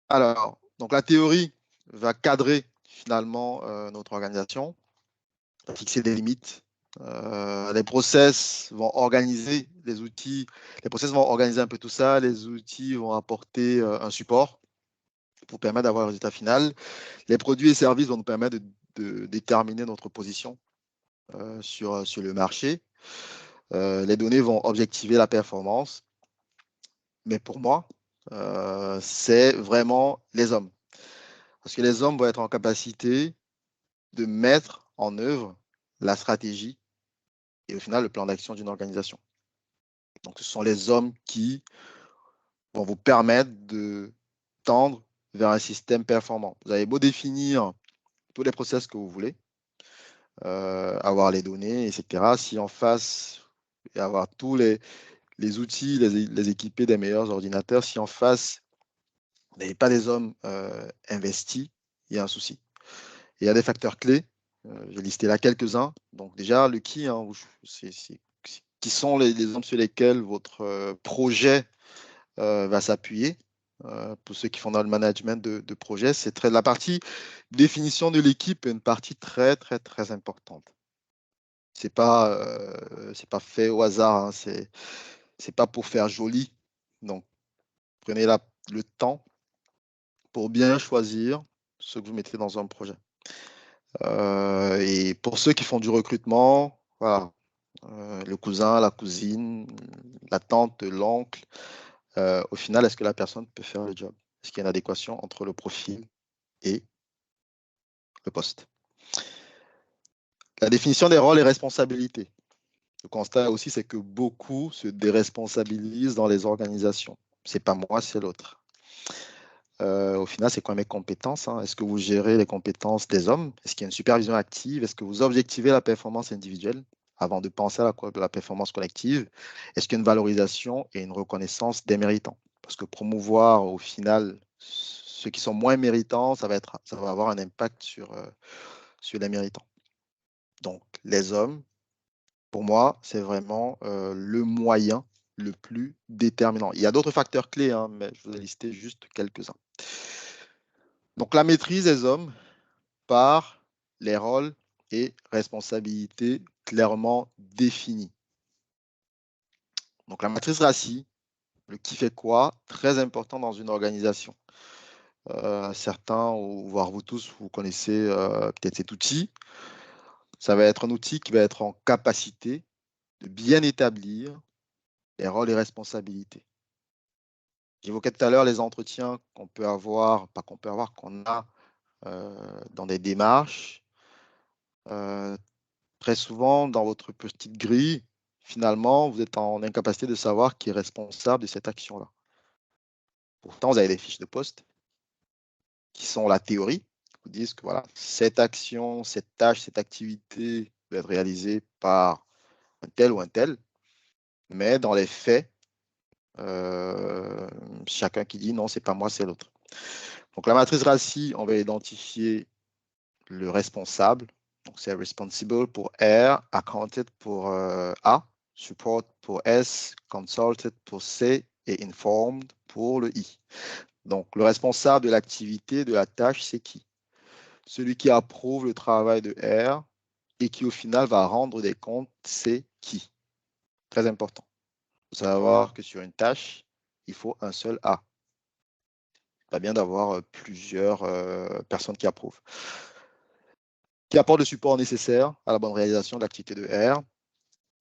Alors, donc la théorie va cadrer finalement notre organisation, va fixer des limites. Les process vont organiser les outils. Les process vont organiser un peu tout ça. Les outils vont apporter un support pour permettre d'avoir le résultat final. Les produits et services vont nous permettre de déterminer notre position sur le marché. Les données vont objectiver la performance. Mais pour moi, c'est vraiment les hommes. Parce que les hommes vont être en capacité de mettre en œuvre la stratégie et au final le plan d'action d'une organisation. Donc ce sont les hommes qui vont vous permettre de tendre vers un système performant. Vous avez beau définir tous les process que vous voulez, avoir les données, etc. Si en face, et avoir tous les outils, les équiper des meilleurs ordinateurs, si en face, vous n'avez pas des hommes investis, il y a un souci. Et il y a des facteurs clés. J'ai listé là quelques-uns. Donc déjà, le qui, hein, qui sont les hommes sur lesquels votre projet va s'appuyer. Pour ceux qui font dans le management de projet, c'est très la partie définition de l'équipe est une partie très très très importante. C'est pas fait au hasard. Hein, c'est pas pour faire joli. Donc prenez le temps pour bien choisir ce que vous mettez dans un projet. Et pour ceux qui font du recrutement, voilà, le cousin, la cousine, la tante, l'oncle, au final, est-ce que la personne peut faire le job? Est-ce qu'il y a une adéquation entre le profil et le poste? La définition des rôles et responsabilités. Le constat aussi, c'est que beaucoup se déresponsabilisent dans les organisations. C'est pas moi, c'est l'autre. Au final, c'est quoi mes compétences? Hein? Est-ce que vous gérez les compétences des hommes? Est-ce qu'il y a une supervision active? Est-ce que vous objectivez la performance individuelle avant de penser à la performance collective? Est-ce qu'il y a une valorisation et une reconnaissance des méritants? Parce que promouvoir au final ceux qui sont moins méritants, ça va avoir un impact sur les méritants. Donc, les hommes, pour moi, c'est vraiment le moyen le plus déterminant. Il y a d'autres facteurs clés, hein, mais je vous ai listé juste quelques-uns. Donc, la maîtrise des hommes par les rôles et responsabilités clairement définis. Donc, la matrice RACI, le qui fait quoi, très important dans une organisation. Certains, ou voire vous tous, vous connaissez peut-être cet outil. Ça va être un outil qui va être en capacité de bien établir les rôles et responsabilités. J'évoquais tout à l'heure les entretiens qu'on peut avoir, pas qu'on peut avoir, qu'on a dans des démarches. Très souvent, dans votre petite grille, finalement, vous êtes en incapacité de savoir qui est responsable de cette action-là. Pourtant, vous avez des fiches de poste qui sont la théorie, vous disent que voilà, cette action, cette tâche, cette activité doit être réalisée par un tel ou un tel, mais dans les faits, chacun qui dit non, c'est pas moi, c'est l'autre. Donc la matrice RACI, on va identifier le responsable. Donc c'est responsible pour R, accounted pour A, support pour S, consulted pour C et informed pour le I. Donc le responsable de l'activité, de la tâche, c'est qui? Celui qui approuve le travail de R et qui au final va rendre des comptes, c'est qui? Très important. Il faut savoir que sur une tâche, il faut un seul A. Pas bien d'avoir plusieurs personnes qui approuvent. Qui apportent le support nécessaire à la bonne réalisation de l'activité de R,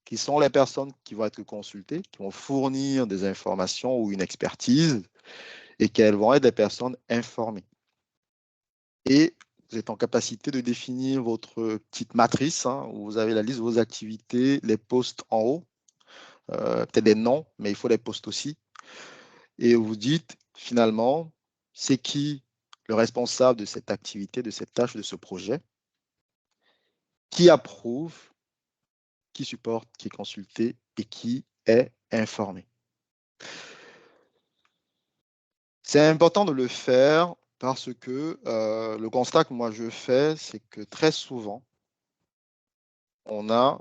qui sont les personnes qui vont être consultées, qui vont fournir des informations ou une expertise, et qu'elles vont être des personnes informées. Et vous êtes en capacité de définir votre petite matrice, hein, où vous avez la liste de vos activités, les postes en haut, peut-être des noms, mais il faut les postes aussi. Et vous dites, finalement, c'est qui le responsable de cette activité, de cette tâche, de ce projet, qui approuve, qui supporte, qui est consulté et qui est informé. C'est important de le faire parce que le constat que moi je fais, c'est que très souvent, on a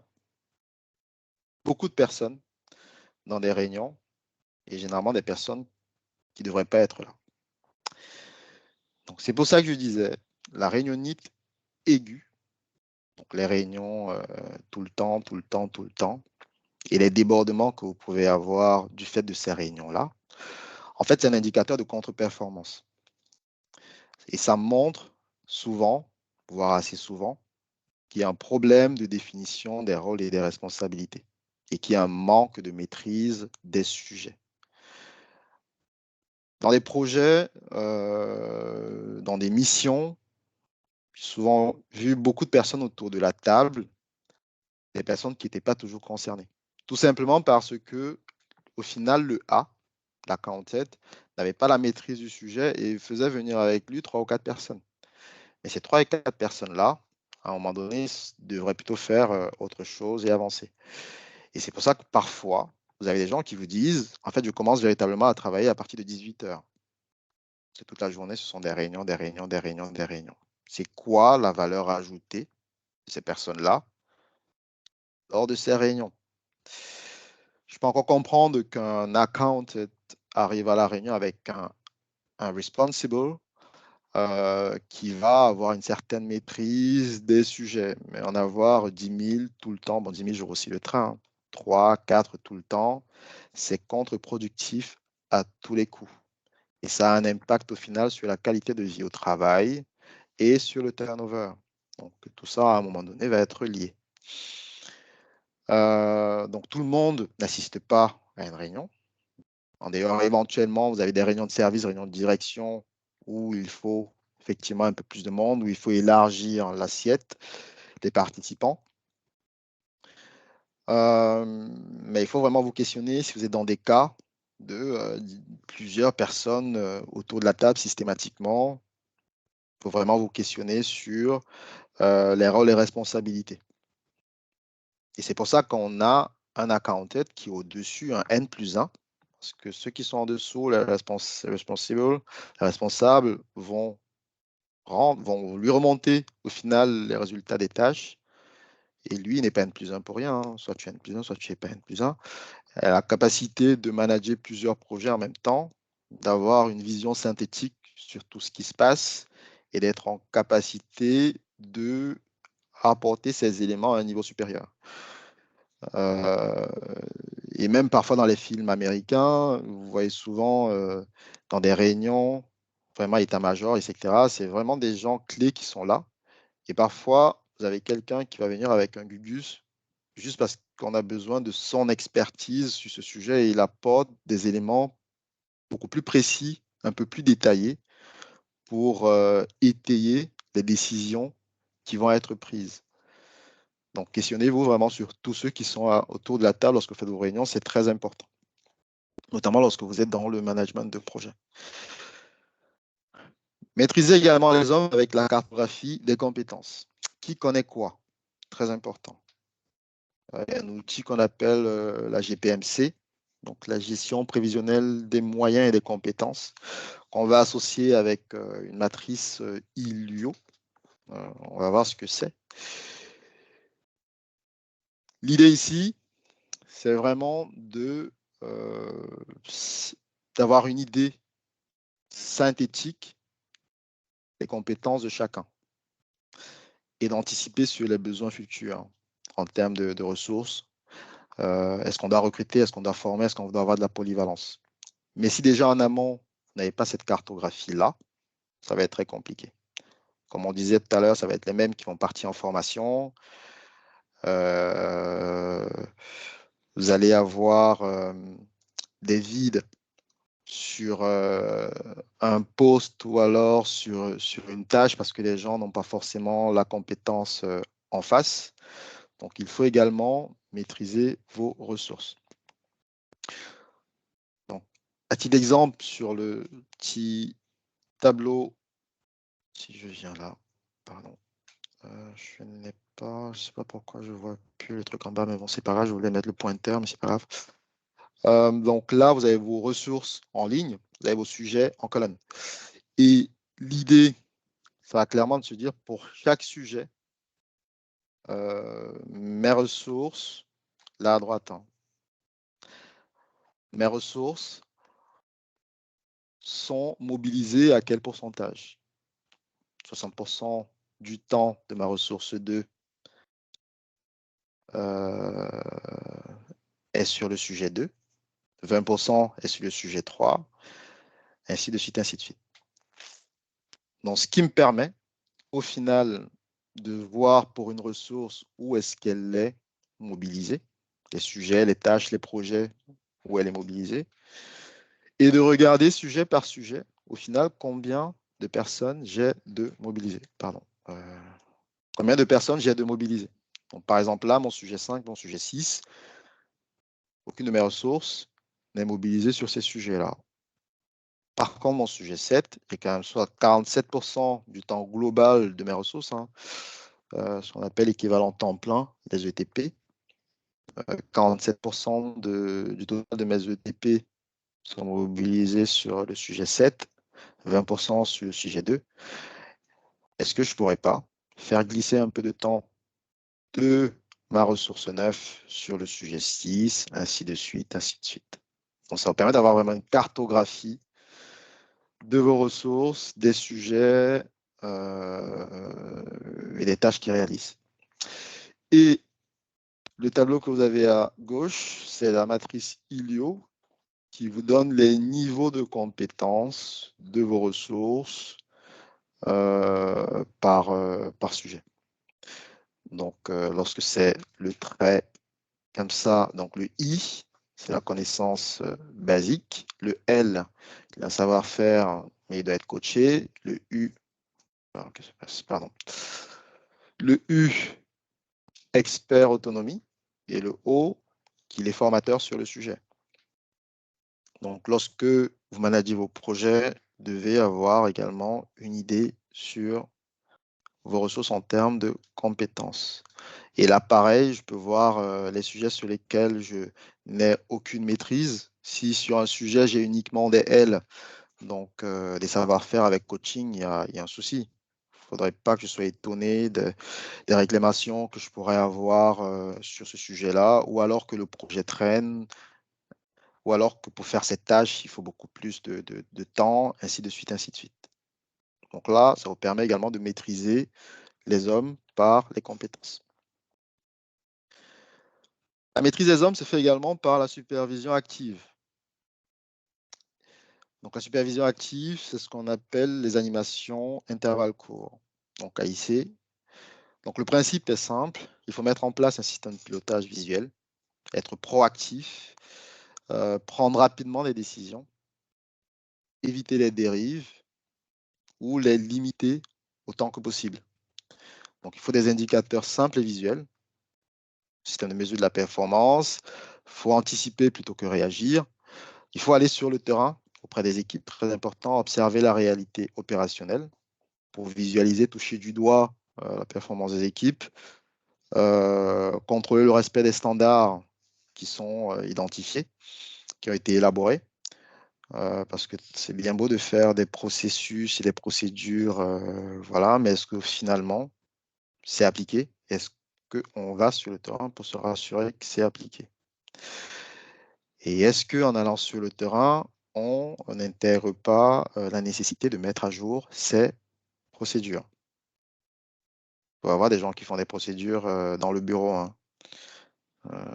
beaucoup de personnes dans des réunions et généralement des personnes qui ne devraient pas être là. Donc c'est pour ça que je disais, la réunionnite aiguë, donc les réunions tout le temps, et les débordements que vous pouvez avoir du fait de ces réunions-là, en fait, c'est un indicateur de contre-performance. Et ça montre souvent, voire assez souvent, qu'il y a un problème de définition des rôles et des responsabilités et qu'il y a un manque de maîtrise des sujets. Dans des projets, dans des missions, j'ai souvent vu beaucoup de personnes autour de la table, des personnes qui n'étaient pas toujours concernées. Tout simplement parce que, au final, le A, l'accountant, n'avait pas la maîtrise du sujet et faisait venir avec lui 3 ou 4 personnes. Mais ces 3 et 4 personnes-là, à un moment donné, devraient plutôt faire autre chose et avancer. Et c'est pour ça que parfois, vous avez des gens qui vous disent, en fait, je commence véritablement à travailler à partir de 18 heures. C'est toute la journée, ce sont des réunions. C'est quoi la valeur ajoutée de ces personnes-là lors de ces réunions? Je peux encore comprendre qu'un accountant arrive à la réunion avec un responsible qui va avoir une certaine maîtrise des sujets, mais en avoir 10 000 tout le temps, bon 10 000 jours aussi le train, 3, 4 tout le temps, c'est contre-productif à tous les coups. Et ça a un impact au final sur la qualité de vie au travail et sur le turnover. Donc tout ça, à un moment donné, va être lié. Donc tout le monde n'assiste pas à une réunion. D'ailleurs, éventuellement, vous avez des réunions de service, réunions de direction, où il faut effectivement un peu plus de monde, où il faut élargir l'assiette des participants. Mais il faut vraiment vous questionner si vous êtes dans des cas de plusieurs personnes autour de la table systématiquement. Il faut vraiment vous questionner sur les rôles et responsabilités. Et c'est pour ça qu'on a un accountant qui est au-dessus, un N+1, parce que ceux qui sont en dessous, les responsables vont lui remonter au final les résultats des tâches. Et lui, il n'est pas N+1 pour rien. Hein. Soit tu es N+1, soit tu n'es pas N+1. Elle a la capacité de manager plusieurs projets en même temps, d'avoir une vision synthétique sur tout ce qui se passe et d'être en capacité de apporter ces éléments à un niveau supérieur. Et même parfois dans les films américains, vous voyez souvent dans des réunions, vraiment état-major, etc., c'est vraiment des gens clés qui sont là. Et parfois, vous avez quelqu'un qui va venir avec un gugus juste parce qu'on a besoin de son expertise sur ce sujet et il apporte des éléments beaucoup plus précis, un peu plus détaillés pour étayer les décisions qui vont être prises. Donc, questionnez-vous vraiment sur tous ceux qui sont autour de la table lorsque vous faites vos réunions, c'est très important, notamment lorsque vous êtes dans le management de projet. Maîtriser également les hommes avec la cartographie des compétences. Qui connaît quoi? Très important. Il y a un outil qu'on appelle la GPMC, donc la gestion prévisionnelle des moyens et des compétences, qu'on va associer avec une matrice ILUO. On va voir ce que c'est. L'idée ici, c'est vraiment d'avoir une idée synthétique des compétences de chacun et d'anticiper sur les besoins futurs en termes de ressources. Est-ce qu'on doit recruter, est-ce qu'on doit former, est-ce qu'on doit avoir de la polyvalence? Mais si déjà en amont, vous n'avez pas cette cartographie-là, ça va être très compliqué. Comme on disait tout à l'heure, ça va être les mêmes qui vont partir en formation. Vous allez avoir des vides sur un poste ou alors sur une tâche parce que les gens n'ont pas forcément la compétence en face. Donc, il faut également maîtriser vos ressources. Donc, à titre d'exemple, sur le petit tableau, si je viens là, pardon, je n'ai pas, je ne sais pas pourquoi je ne vois plus le truc en bas, mais bon, c'est pas grave, je voulais mettre le pointeur, mais c'est pas grave. Donc là, vous avez vos ressources en ligne, vous avez vos sujets en colonne. Et l'idée, ça va clairement de se dire pour chaque sujet, mes ressources, là à droite, hein, mes ressources sont mobilisées à quel pourcentage? 60% du temps de ma ressource 2 est sur le sujet 2, 20% est sur le sujet 3, ainsi de suite, ainsi de suite. Donc, ce qui me permet, au final, de voir pour une ressource où est-ce qu'elle est mobilisée, les sujets, les tâches, les projets, où elle est mobilisée, et de regarder sujet par sujet, au final, combien de personnes j'ai de mobiliser. Pardon. Combien de personnes j'ai de mobiliser. Donc, par exemple, là, mon sujet 5, mon sujet 6, aucune de mes ressources n'est mobilisée sur ces sujets-là. Par contre, mon sujet 7 est quand même soit 47% du temps global de mes ressources, hein, ce qu'on appelle équivalent temps plein, les ETP. 47% du total de mes ETP sont mobilisés sur le sujet 7, 20% sur le sujet 2. Est-ce que je ne pourrais pas faire glisser un peu de temps de ma ressource 9 sur le sujet 6, ainsi de suite, ainsi de suite. Donc, ça va permettre d'avoir vraiment une cartographie de vos ressources, des sujets et des tâches qu'ils réalisent. Et le tableau que vous avez à gauche, c'est la matrice ILIO qui vous donne les niveaux de compétences de vos ressources par sujet. Donc, lorsque c'est le trait comme ça, donc le I, c'est la connaissance basique. Le L, il a un savoir-faire, mais il doit être coaché. Le U, pardon. Le U, expert autonomie. Et le O, qu'il est formateur sur le sujet. Donc, lorsque vous managez vos projets, vous devez avoir également une idée sur vos ressources en termes de compétences. Et là, pareil, je peux voir les sujets sur lesquels je n'ai aucune maîtrise. Si sur un sujet, j'ai uniquement des L, donc des savoir-faire avec coaching, il y a un souci. Il ne faudrait pas que je sois étonné des réclamations que je pourrais avoir sur ce sujet-là, ou alors que le projet traîne, ou alors que pour faire cette tâche, il faut beaucoup plus de temps, ainsi de suite, ainsi de suite. Donc là, ça vous permet également de maîtriser les hommes par les compétences. La maîtrise des hommes se fait également par la supervision active. Donc la supervision active, c'est ce qu'on appelle les animations intervalles courts, donc AIC. Donc le principe est simple, il faut mettre en place un système de pilotage visuel, être proactif, prendre rapidement des décisions, éviter les dérives ou les limiter autant que possible. Donc il faut des indicateurs simples et visuels, système de mesure de la performance, il faut anticiper plutôt que réagir, il faut aller sur le terrain, auprès des équipes, très important, observer la réalité opérationnelle pour visualiser, toucher du doigt la performance des équipes, contrôler le respect des standards qui sont identifiés, qui ont été élaborés, parce que c'est bien beau de faire des processus et des procédures, voilà, mais est-ce que finalement c'est appliqué? Est-ce qu'on va sur le terrain pour se rassurer que c'est appliqué? Et est-ce qu'en allant sur le terrain, on n'intègre pas la nécessité de mettre à jour ces procédures? Il faut avoir des gens qui font des procédures dans le bureau, hein.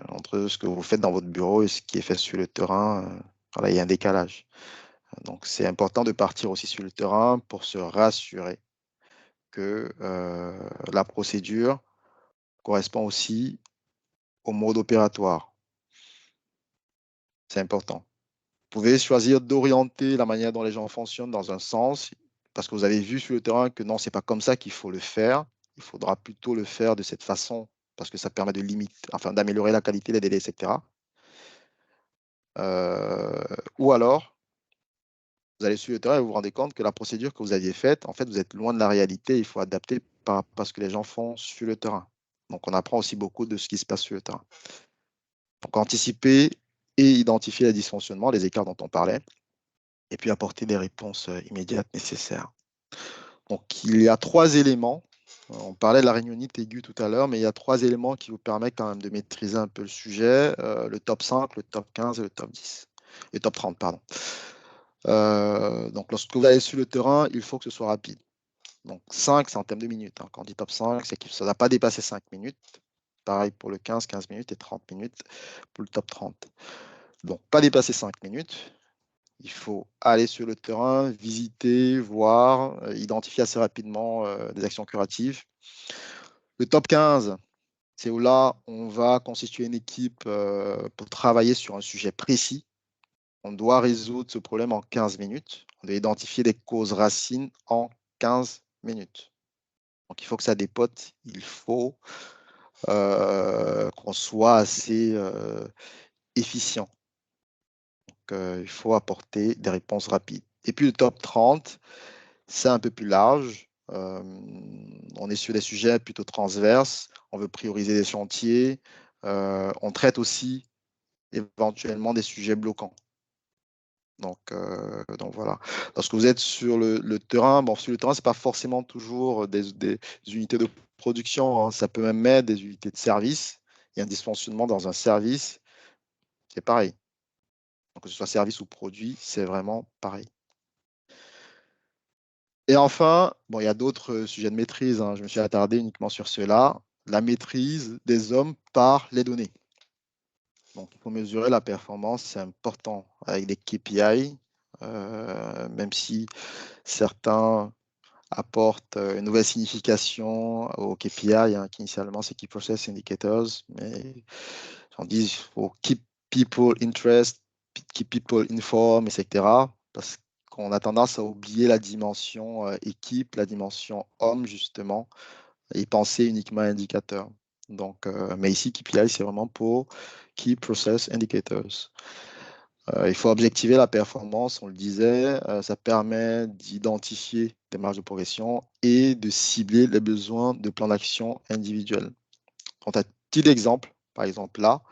Entre ce que vous faites dans votre bureau et ce qui est fait sur le terrain, voilà, il y a un décalage. Donc, c'est important de partir aussi sur le terrain pour se rassurer que la procédure correspond aussi au mode opératoire. C'est important. Vous pouvez choisir d'orienter la manière dont les gens fonctionnent dans un sens, parce que vous avez vu sur le terrain que non, c'est pas comme ça qu'il faut le faire. Il faudra plutôt le faire de cette façon, parce que ça permet de limiter, enfin, d'améliorer la qualité, les délais, etc. Ou alors, vous allez sur le terrain et vous vous rendez compte que la procédure que vous aviez faite, en fait, vous êtes loin de la réalité. Il faut adapter par rapport à ce que les gens font sur le terrain. Donc, on apprend aussi beaucoup de ce qui se passe sur le terrain. Donc, anticiper et identifier les dysfonctionnements, les écarts dont on parlait, et puis apporter des réponses immédiates nécessaires. Donc, il y a 3 éléments. On parlait de la réunionite aiguë tout à l'heure, mais il y a 3 éléments qui vous permettent quand même de maîtriser un peu le sujet, le top 5, le top 15 et le top 10. Le top 30, pardon. Donc, lorsque vous allez sur le terrain, il faut que ce soit rapide. Donc, 5, c'est en termes de minutes, hein. Quand on dit top 5, c'est que ça ne va pas dépasser 5 minutes. Pareil pour le 15, 15 minutes et 30 minutes pour le top 30. Donc, pas dépasser 5 minutes. Il faut aller sur le terrain, visiter, voir, identifier assez rapidement des actions curatives. Le top 15, c'est où là, on va constituer une équipe pour travailler sur un sujet précis. On doit résoudre ce problème en 15 minutes. On doit identifier des causes racines en 15 minutes. Donc, il faut que ça dépote. Il faut qu'on soit assez efficient. Donc, il faut apporter des réponses rapides. Et puis, le top 30, c'est un peu plus large. On est sur des sujets plutôt transverses. On veut prioriser des chantiers. On traite aussi éventuellement des sujets bloquants. Donc voilà. Lorsque vous êtes sur le terrain, bon, sur le terrain, ce n'est pas forcément toujours des unités de production, hein. Ça peut même être des unités de service. Il y a un dysfonctionnement dans un service, c'est pareil. Donc, que ce soit service ou produit, c'est vraiment pareil. Et enfin, bon, il y a d'autres sujets de maîtrise, hein. Je me suis attardé uniquement sur ceux-là. La maîtrise des hommes par les données. Donc, pour mesurer la performance, c'est important avec des KPI, même si certains apportent une nouvelle signification aux KPI, hein, qui initialement c'est Key Process Indicators, mais on dit il faut keep people interest, keep people informed, etc. Parce qu'on a tendance à oublier la dimension équipe, la dimension homme, justement, et penser uniquement à indicateurs. Donc, mais ici, KPI, c'est vraiment pour Key Process Indicators. Il faut objectiver la performance, on le disait, ça permet d'identifier des marges de progression et de cibler les besoins de plan d'action individuel. Quant à titre d'exemple, par exemple là,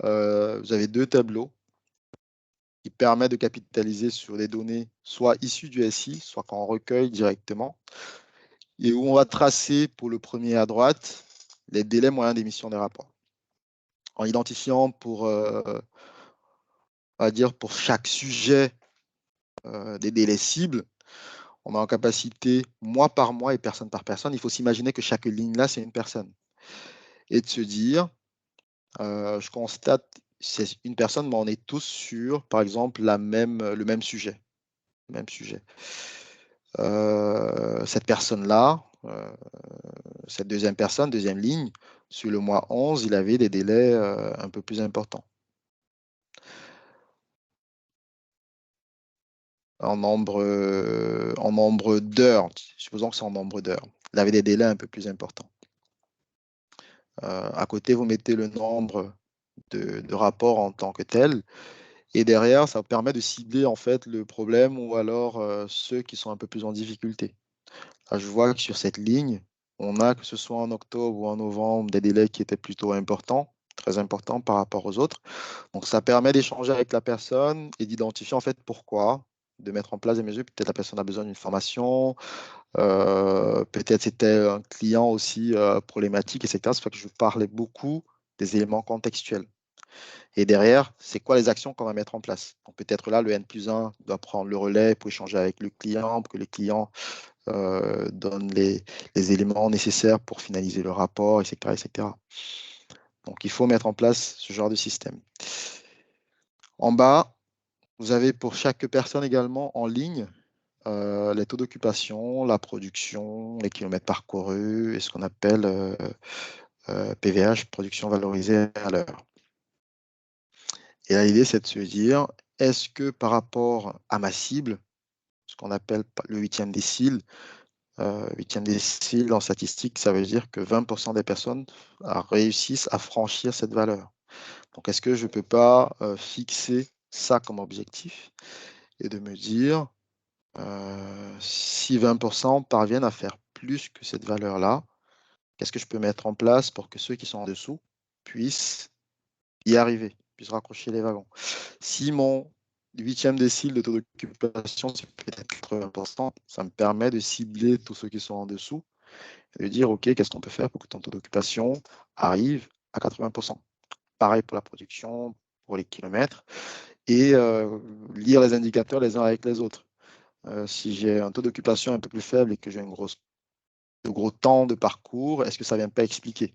vous avez 2 tableaux qui permettent de capitaliser sur des données soit issues du SI, soit qu'on recueille directement, et où on va tracer pour le premier à droite les délais moyens d'émission des rapports. En identifiant pour, on va dire, pour chaque sujet des délais cibles, on est en capacité, mois par mois et personne par personne, il faut s'imaginer que chaque ligne là, c'est une personne. Et de se dire, je constate, c'est une personne, mais on est tous sur, par exemple, le même sujet. Cette personne-là, cette deuxième personne, deuxième ligne, sur le mois 11, il avait des délais un peu plus importants. En nombre d'heures, supposons que c'est en nombre d'heures. Il avait des délais un peu plus importants. À côté, vous mettez le nombre de rapports en tant que tel, Et derrière, ça permet de cibler en fait le problème ou alors ceux qui sont un peu plus en difficulté. Là, je vois que sur cette ligne, on a, que ce soit en octobre ou en novembre, des délais qui étaient plutôt importants, très importants par rapport aux autres. Donc, ça permet d'échanger avec la personne et d'identifier en fait pourquoi, de mettre en place des mesures. Peut-être la personne a besoin d'une formation, peut-être c'était un client aussi problématique, etc. C'est pour ça que je parlais beaucoup des éléments contextuels. Et derrière, c'est quoi les actions qu'on va mettre en place? Donc peut-être là, le N+1 doit prendre le relais pour échanger avec le client, pour que le client donne les éléments nécessaires pour finaliser le rapport, etc., etc. Donc il faut mettre en place ce genre de système. En bas, vous avez pour chaque personne également en ligne les taux d'occupation, la production, les kilomètres parcourus et ce qu'on appelle PVH, production valorisée à l'heure. Et là, l'idée, c'est de se dire, est-ce que par rapport à ma cible, ce qu'on appelle le 8e décile, 8e décile en statistique, ça veut dire que 20% des personnes réussissent à franchir cette valeur. Donc, est-ce que je ne peux pas fixer ça comme objectif et de me dire, si 20% parviennent à faire plus que cette valeur-là, qu'est-ce que je peux mettre en place pour que ceux qui sont en dessous puissent y arriver, puissent raccrocher les wagons? Si mon 8e décile de taux d'occupation, c'est peut-être 80%, ça me permet de cibler tous ceux qui sont en dessous et de dire, OK, qu'est-ce qu'on peut faire pour que ton taux d'occupation arrive à 80%? Pareil pour la production, pour les kilomètres, et lire les indicateurs les uns avec les autres. Si j'ai un taux d'occupation un peu plus faible et que j'ai de gros temps de parcours, est-ce que ça ne vient pas expliquer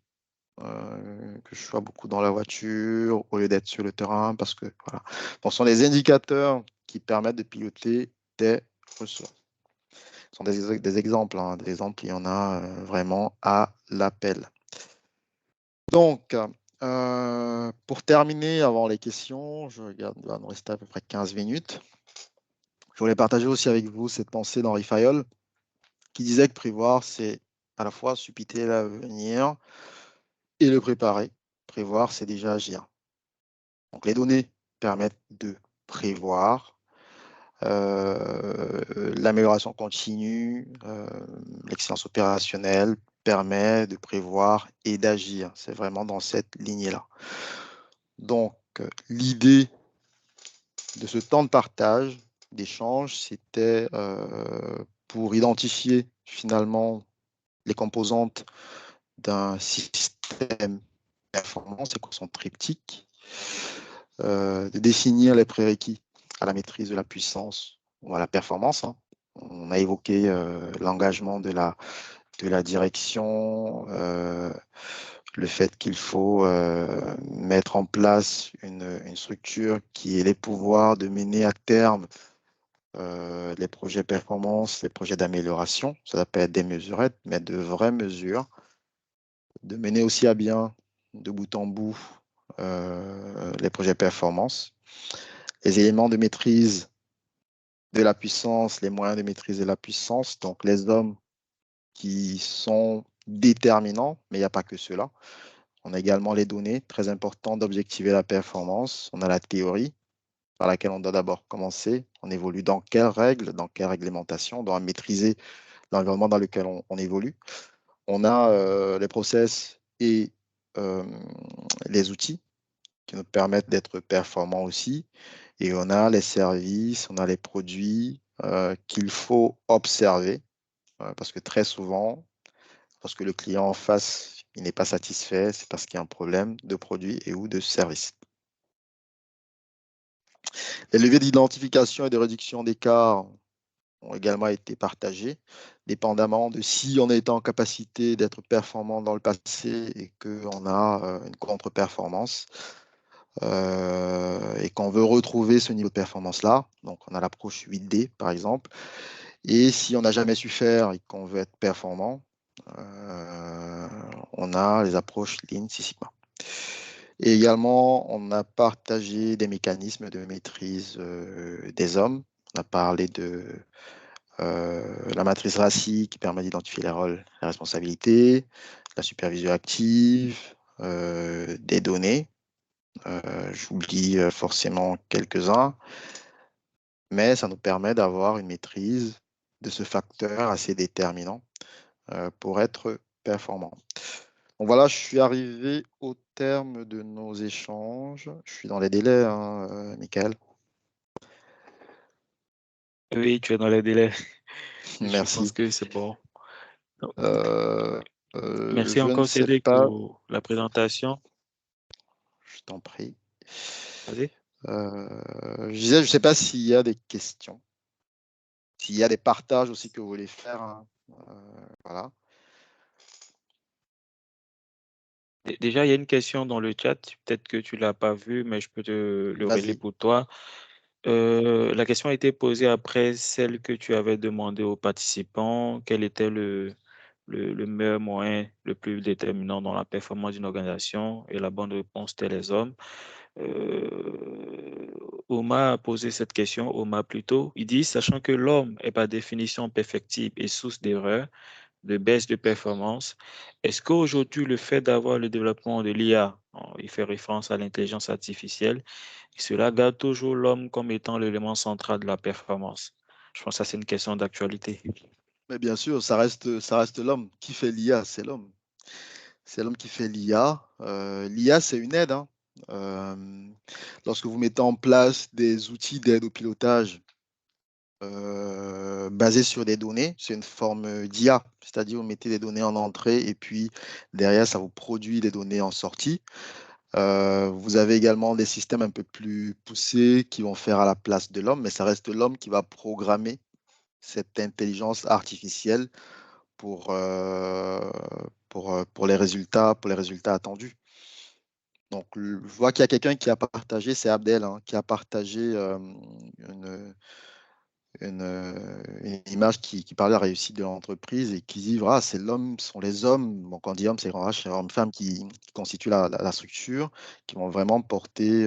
que je sois beaucoup dans la voiture au lieu d'être sur le terrain? Parce que voilà. Donc, ce sont des indicateurs qui permettent de piloter des ressources. Ce sont des exemples. Hein. Des exemples, il y en a vraiment à l'appel. Donc, pour terminer, avant les questions, je regarde, il va nous rester à peu près 15 minutes. Je voulais partager aussi avec vous cette pensée d'Henri Fayol qui disait que prévoir, c'est à la fois suppiter l'avenir et le préparer. Prévoir, c'est déjà agir. Donc, les données permettent de prévoir. L'amélioration continue, l'excellence opérationnelle permet de prévoir et d'agir. C'est vraiment dans cette lignée-là. Donc, l'idée de ce temps de partage, d'échange, c'était pour identifier finalement les composantes d'un système performant, c'est quoi son triptyque, de définir les prérequis à la maîtrise de la puissance ou à la performance. Hein. On a évoqué l'engagement de la direction, le fait qu'il faut mettre en place une structure qui ait les pouvoirs de mener à terme les projets performance, les projets d'amélioration. Ça peut être des mesurettes, mais de vraies mesures. De mener aussi à bien, de bout en bout, les projets performance. Les éléments de maîtrise de la puissance, les moyens de maîtrise de la puissance, donc les hommes qui sont déterminants, mais il n'y a pas que cela. On a également les données, très important d'objectiver la performance. On a la théorie, par laquelle on doit d'abord commencer. On évolue dans quelles règles, dans quelle réglementation, on doit maîtriser l'environnement dans lequel on évolue. On a les process et les outils qui nous permettent d'être performants aussi. Et on a les services, on a les produits qu'il faut observer parce que très souvent, lorsque le client en face il n'est pas satisfait, c'est parce qu'il y a un problème de produit et ou de service. Les leviers d'identification et de réduction d'écart ont également été partagés, dépendamment de si on a été en capacité d'être performant dans le passé et qu'on a une contre-performance. Et qu'on veut retrouver ce niveau de performance-là. Donc, on a l'approche 8D, par exemple. Et si on n'a jamais su faire et qu'on veut être performant, on a les approches Lean Six Sigma. Et également, on a partagé des mécanismes de maîtrise des hommes. On a parlé de la matrice RACI qui permet d'identifier les rôles, les responsabilités, la supervision active, des données. J'oublie forcément quelques-uns, mais ça nous permet d'avoir une maîtrise de ce facteur assez déterminant pour être performant. Donc voilà, je suis arrivé au terme de nos échanges. Je suis dans les délais, hein, Michael. Oui, tu es dans les délais. Je pense Merci. que c'est bon. Euh, Merci je ne encore, sais Cédric, pas, pour la présentation. je t'en prie. Vas-y. Je disais, je ne sais pas s'il y a des questions, s'il y a des partages aussi que vous voulez faire, hein. Voilà. Déjà, il y a une question dans le chat. Peut-être que tu ne l'as pas vue, mais je peux te le relayer Vas-y. pour toi. La question a été posée après celle que tu avais demandé aux participants. Quel était le meilleur moyen, le plus déterminant dans la performance d'une organisation? Et la bonne réponse, c'était les hommes. Omar a posé cette question, Omar plutôt. Il dit, sachant que l'homme est par définition perfectible et source d'erreurs, de baisse de performance, est-ce qu'aujourd'hui, le fait d'avoir le développement de l'IA, il fait référence à l'intelligence artificielle, cela garde toujours l'homme comme étant l'élément central de la performance? Je pense que ça, c'est une question d'actualité. Mais bien sûr, ça reste l'homme. Qui fait l'IA? C'est l'homme. C'est l'homme qui fait l'IA. L'IA, c'est une aide, hein. Lorsque vous mettez en place des outils d'aide au pilotage basés sur des données, c'est une forme d'IA. C'est-à-dire, vous mettez des données en entrée et puis derrière, ça vous produit des données en sortie. Vous avez également des systèmes un peu plus poussés qui vont faire à la place de l'homme, mais ça reste l'homme qui va programmer cette intelligence artificielle pour, pour les résultats attendus. Donc, je vois qu'il y a quelqu'un qui a partagé, c'est Abdel, hein, qui a partagé une, une image qui parle de la réussite de l'entreprise et qui dit, voilà, c'est l'homme, ce sont les hommes, bon, quand on dit homme, c'est hommes-femmes qui constituent la structure, qui vont vraiment porter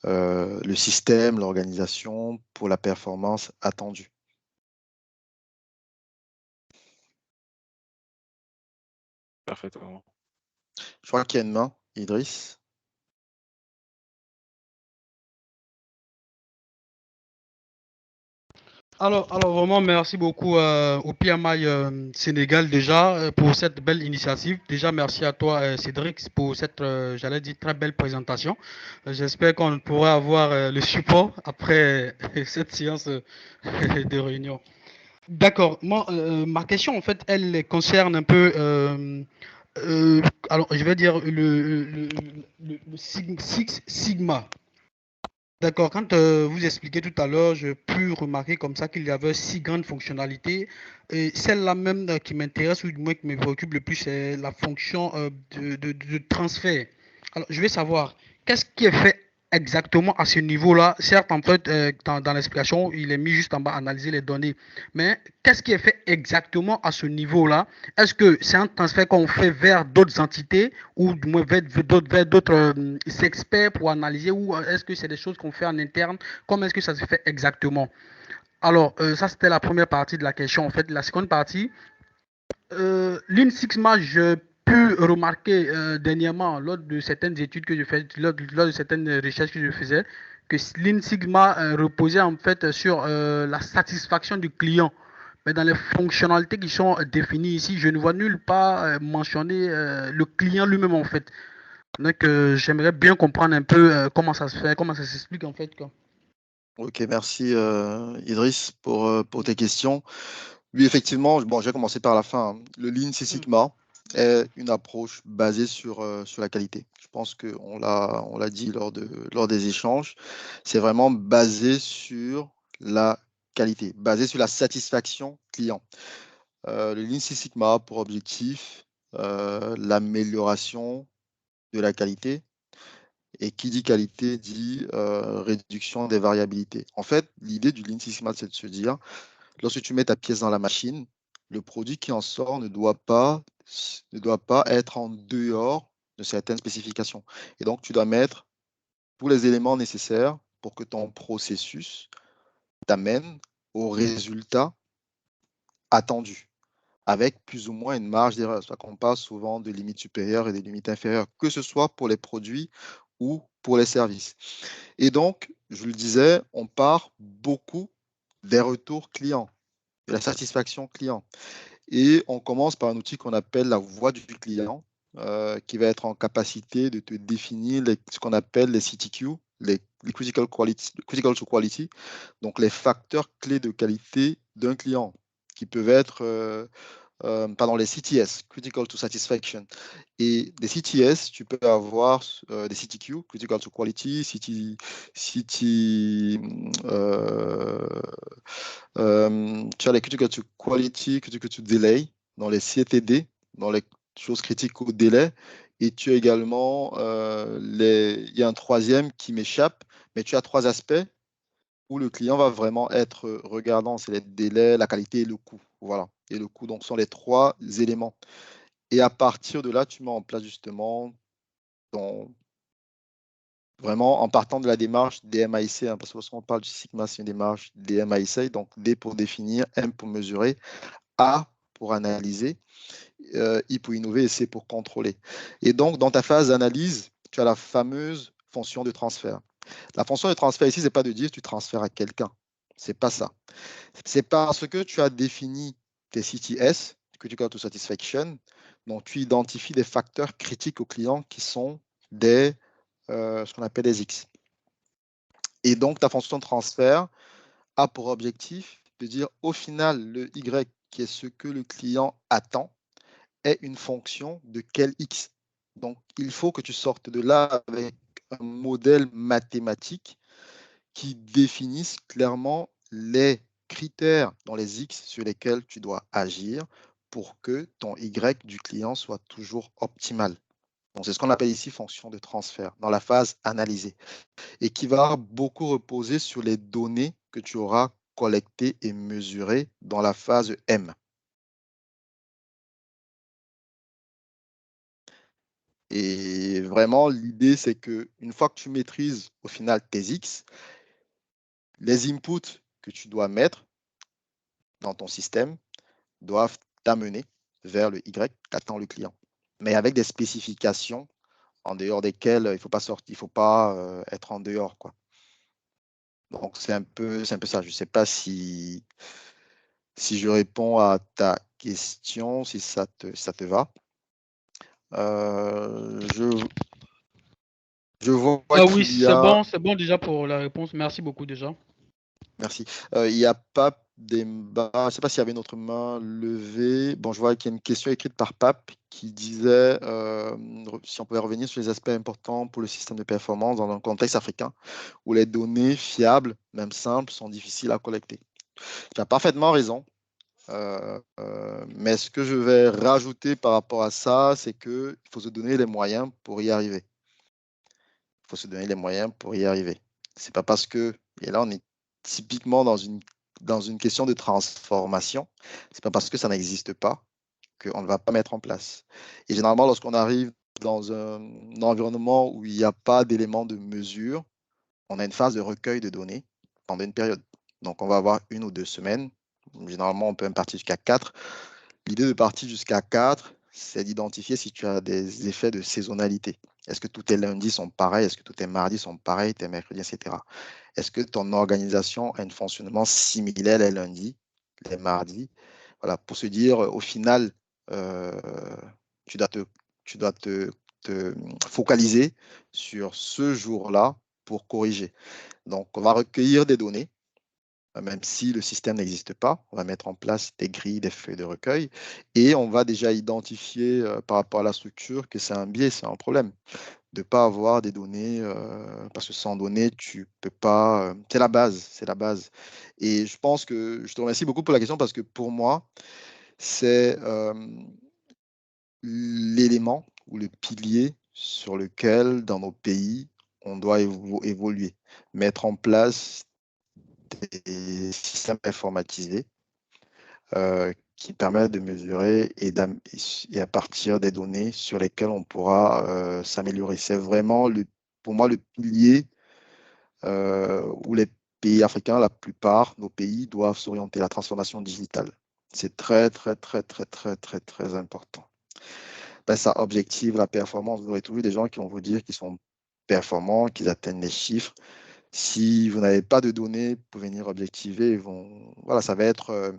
le système, l'organisation pour la performance attendue. Parfaitement. Je crois qu'il y a une main, Idriss. Alors vraiment, merci beaucoup au PMI Sénégal déjà pour cette belle initiative. Déjà, merci à toi, Cédric, pour cette, j'allais dire, très belle présentation. J'espère qu'on pourra avoir le support après cette séance de réunion. D'accord. Moi, ma question, en fait, elle concerne un peu, alors, je vais dire le Six Sigma. D'accord, quand vous expliquez tout à l'heure, j'ai pu remarquer comme ça qu'il y avait six grandes fonctionnalités. Et celle-là même qui m'intéresse, ou du moins qui me préoccupe le plus, c'est la fonction de transfert. Alors, je vais savoir, qu'est-ce qui est fait exactement à ce niveau-là? Certes, en fait, dans l'explication, il est mis juste en bas, analyser les données. Mais qu'est-ce qui est fait exactement à ce niveau-là? Est-ce que c'est un transfert qu'on fait vers d'autres entités ou du moins vers d'autres experts pour analyser ou est-ce que c'est des choses qu'on fait en interne? Comment est-ce que ça se fait exactement? Alors, ça, c'était la première partie de la question. En fait, la seconde partie, Lean Six Sigma, j'ai pu remarquer dernièrement, lors de certaines études que je fais, lors de certaines recherches que je faisais, que Lean Sigma reposait en fait sur la satisfaction du client. Mais dans les fonctionnalités qui sont définies ici, je ne vois nulle part mentionner le client lui-même en fait. Donc, j'aimerais bien comprendre un peu comment ça se fait, comment ça s'explique en fait, quoi. Ok, merci Idriss pour tes questions. Oui, effectivement, bon, je vais commencer par la fin, hein. Le Lean Six Mm. Sigma est une approche basée sur la qualité. Je pense on l'a dit lors des échanges. C'est vraiment basé sur la qualité, basé sur la satisfaction client. Le Lean Six Sigma a pour objectif l'amélioration de la qualité. Et qui dit qualité dit réduction des variabilités. En fait, l'idée du Lean Six Sigma, c'est de se dire, lorsque tu mets ta pièce dans la machine, le produit qui en sort ne doit pas être en dehors de certaines spécifications. Et donc, tu dois mettre tous les éléments nécessaires pour que ton processus t'amène au résultat attendu, avec plus ou moins une marge d'erreur. C'est qu'on parle souvent de limites supérieures et des limites inférieures, que ce soit pour les produits ou pour les services. Et donc, je le disais, on part beaucoup des retours clients, de la satisfaction client. Et on commence par un outil qu'on appelle la voix du client, qui va être en capacité de te définir ce qu'on appelle les CTQ, les critical to quality, donc les facteurs clés de qualité d'un client, qui peuvent être pardon, les CTS, Critical to Satisfaction. Et des CTS, tu peux avoir des CTQ, Critical to Quality, tu as les Critical to Quality, Critical to Delay, dans les CTD, dans les choses critiques au délai. Et tu as également, il y a un troisième qui m'échappe, mais tu as trois aspects où le client va vraiment être regardant, c'est les délais, la qualité et le coût. Voilà. Et le coût, donc, sont les trois éléments. Et à partir de là, tu mets en place justement vraiment en partant de la démarche DMAIC, hein, parce que lorsqu'on parle du Sigma, c'est une démarche DMAIC, donc D pour définir, M pour mesurer, A pour analyser, I pour innover et C pour contrôler. Et donc, dans ta phase d'analyse, tu as la fameuse fonction de transfert. La fonction de transfert ici, c'est pas de dire tu transfères à quelqu'un. C'est pas ça. C'est parce que tu as défini tes CTS, Critical to Satisfaction, donc tu identifies des facteurs critiques au client qui sont ce qu'on appelle des X. Et donc ta fonction de transfert a pour objectif de dire au final le Y, qui est ce que le client attend, est une fonction de quel X. Donc il faut que tu sortes de là avec un modèle mathématique qui définissent clairement les critères dans les X sur lesquels tu dois agir pour que ton Y du client soit toujours optimal. Donc, c'est ce qu'on appelle ici fonction de transfert dans la phase analysée et qui va beaucoup reposer sur les données que tu auras collectées et mesurées dans la phase M. Et vraiment, l'idée, c'est qu'une fois que tu maîtrises au final tes X, les inputs que tu dois mettre dans ton système doivent t'amener vers le Y qu'attend le client, mais avec des spécifications en dehors desquelles il ne faut pas sortir, il faut pas être en dehors, quoi. Donc c'est un peu ça. Je ne sais pas si je réponds à ta question, si ça te va. Je vois Ah oui, qu'il y a. c'est bon déjà pour la réponse. Merci beaucoup déjà. Merci. Il y a Pape Demba. Je ne sais pas s'il y avait une autre main levée. Bon, je vois qu'il y a une question écrite par Pape qui disait si on pouvait revenir sur les aspects importants pour le système de performance dans un contexte africain où les données fiables, même simples, sont difficiles à collecter. Tu as parfaitement raison. Mais ce que je vais rajouter par rapport à ça, c'est qu'il faut se donner les moyens pour y arriver. Il faut se donner les moyens pour y arriver. C'est pas parce que, et là on est typiquement dans une question de transformation, c'est pas parce que ça n'existe pas qu'on ne va pas mettre en place. Et généralement, lorsqu'on arrive dans un environnement où il n'y a pas d'éléments de mesure, on a une phase de recueil de données pendant une période. Donc on va avoir 1 ou 2 semaines. Généralement, on peut même partir jusqu'à 4. L'idée de partir jusqu'à 4, c'est d'identifier si tu as des effets de saisonnalité. Est-ce que tous tes lundis sont pareils? Est-ce que tous tes mardis sont pareils, tes mercredis, etc. Est-ce que ton organisation a un fonctionnement similaire les lundis, les mardis? Voilà, pour se dire, au final, euh, tu dois te focaliser sur ce jour-là pour corriger. Donc, on va recueillir des données même si le système n'existe pas, on va mettre en place des grilles, des feuilles de recueil, et on va déjà identifier par rapport à la structure que c'est un biais, c'est un problème de ne pas avoir des données, parce que sans données, tu peux pas. C'est la base, c'est la base. Et je pense que je te remercie beaucoup pour la question parce que pour moi, c'est l'élément ou le pilier sur lequel, dans nos pays, on doit évoluer, mettre en place des systèmes informatisés qui permettent de mesurer et à partir des données sur lesquelles on pourra s'améliorer. C'est vraiment, pour moi, le pilier où les pays africains, la plupart, nos pays, doivent s'orienter à la transformation digitale. C'est très, très, très, très, très, très, très important. Ben, ça objective la performance. Vous aurez toujours des gens qui vont vous dire qu'ils sont performants, qu'ils atteignent les chiffres. Si vous n'avez pas de données pour venir objectiver, voilà, ça va être,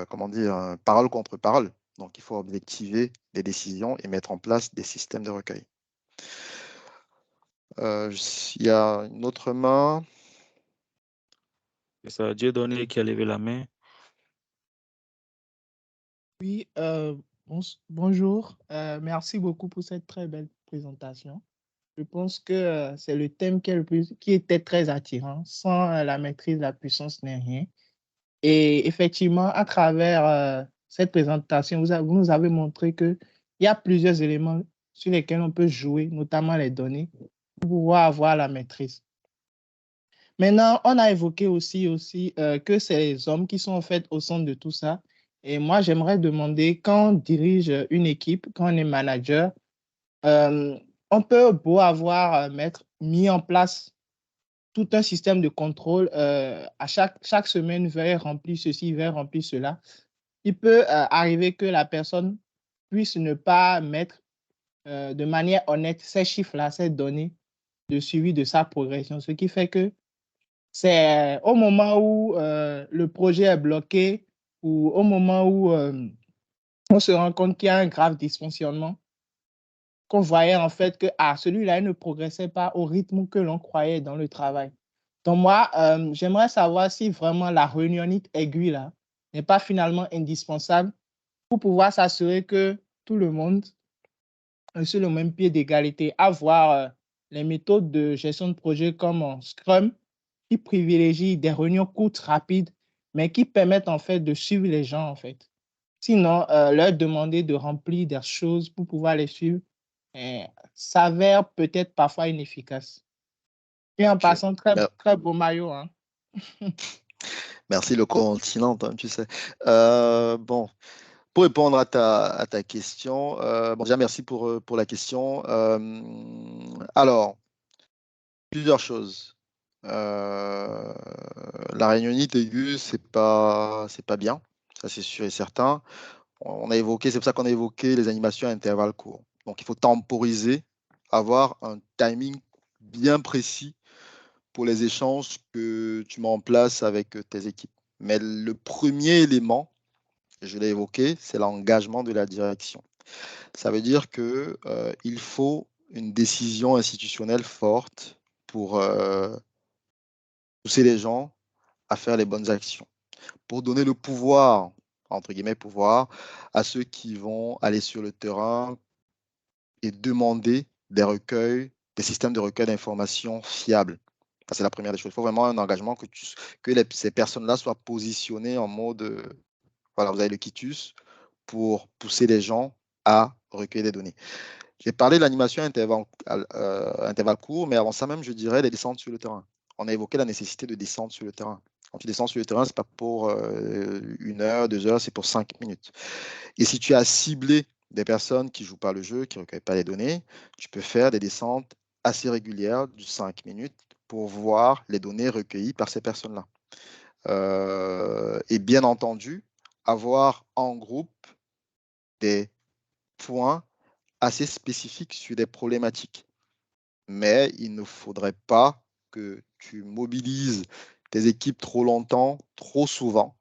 comment dire, parole contre parole. Donc, il faut objectiver les décisions et mettre en place des systèmes de recueil. Il y a une autre main. C'est ça, Dieudonné qui a levé la main. Oui, bonjour. Merci beaucoup pour cette très belle présentation. Je pense que c'est le thème qui était très attirant. Sans la maîtrise, la puissance n'est rien. Et effectivement, à travers cette présentation, vous nous avez montré qu'il y a plusieurs éléments sur lesquels on peut jouer, notamment les données, pour pouvoir avoir la maîtrise. Maintenant, on a évoqué aussi que c'est les hommes qui sont en fait au centre de tout ça. Et moi, j'aimerais demander, quand on dirige une équipe, quand on est manager, on peut beau avoir mis en place tout un système de contrôle à chaque semaine, veuillez remplir ceci, veuillez remplir cela. Il peut arriver que la personne puisse ne pas mettre de manière honnête ces chiffres-là, ces données de suivi de sa progression, ce qui fait que c'est au moment où le projet est bloqué ou au moment où on se rend compte qu'il y a un grave dysfonctionnement, qu'on voyait en fait que celui-là il ne progressait pas au rythme que l'on croyait dans le travail. Donc moi, j'aimerais savoir si vraiment la réunionnite aiguë là n'est pas finalement indispensable pour pouvoir s'assurer que tout le monde est sur le même pied d'égalité, avoir les méthodes de gestion de projet comme Scrum qui privilégient des réunions courtes, rapides, mais qui permettent en fait de suivre les gens en fait. Sinon, leur demander de remplir des choses pour pouvoir les suivre s'avère peut-être parfois inefficace. Et en passant, très beau maillot. Hein. Merci, le continent, hein, tu sais. Bon, pour répondre à ta question, déjà merci pour la question. Alors, plusieurs choses. La réunionnite aiguë, c'est pas bien, ça c'est sûr et certain. C'est pour ça qu'on a évoqué les animations à intervalles courts. Donc il faut temporiser, avoir un timing bien précis pour les échanges que tu mets en place avec tes équipes. Mais le premier élément, je l'ai évoqué, c'est l'engagement de la direction. Ça veut dire que il faut une décision institutionnelle forte pour pousser les gens à faire les bonnes actions, pour donner le pouvoir, entre guillemets, pouvoir à ceux qui vont aller sur le terrain et demander des systèmes de recueil d'informations fiables. Ça, c'est la première des choses. Il faut vraiment un engagement que ces personnes-là soient positionnées en mode, voilà, vous avez le quitus pour pousser les gens à recueillir des données. J'ai parlé de l'animation intervalle court, mais avant ça même, je dirais les descentes sur le terrain. On a évoqué la nécessité de descendre sur le terrain. Quand tu descends sur le terrain, ce n'est pas pour 1 heure, 2 heures, c'est pour 5 minutes. Et si tu as ciblé des personnes qui ne jouent pas le jeu, qui ne recueillent pas les données, tu peux faire des descentes assez régulières de 5 minutes pour voir les données recueillies par ces personnes-là. Et bien entendu, avoir en groupe des points assez spécifiques sur des problématiques. Mais il ne faudrait pas que tu mobilises tes équipes trop longtemps, trop souvent.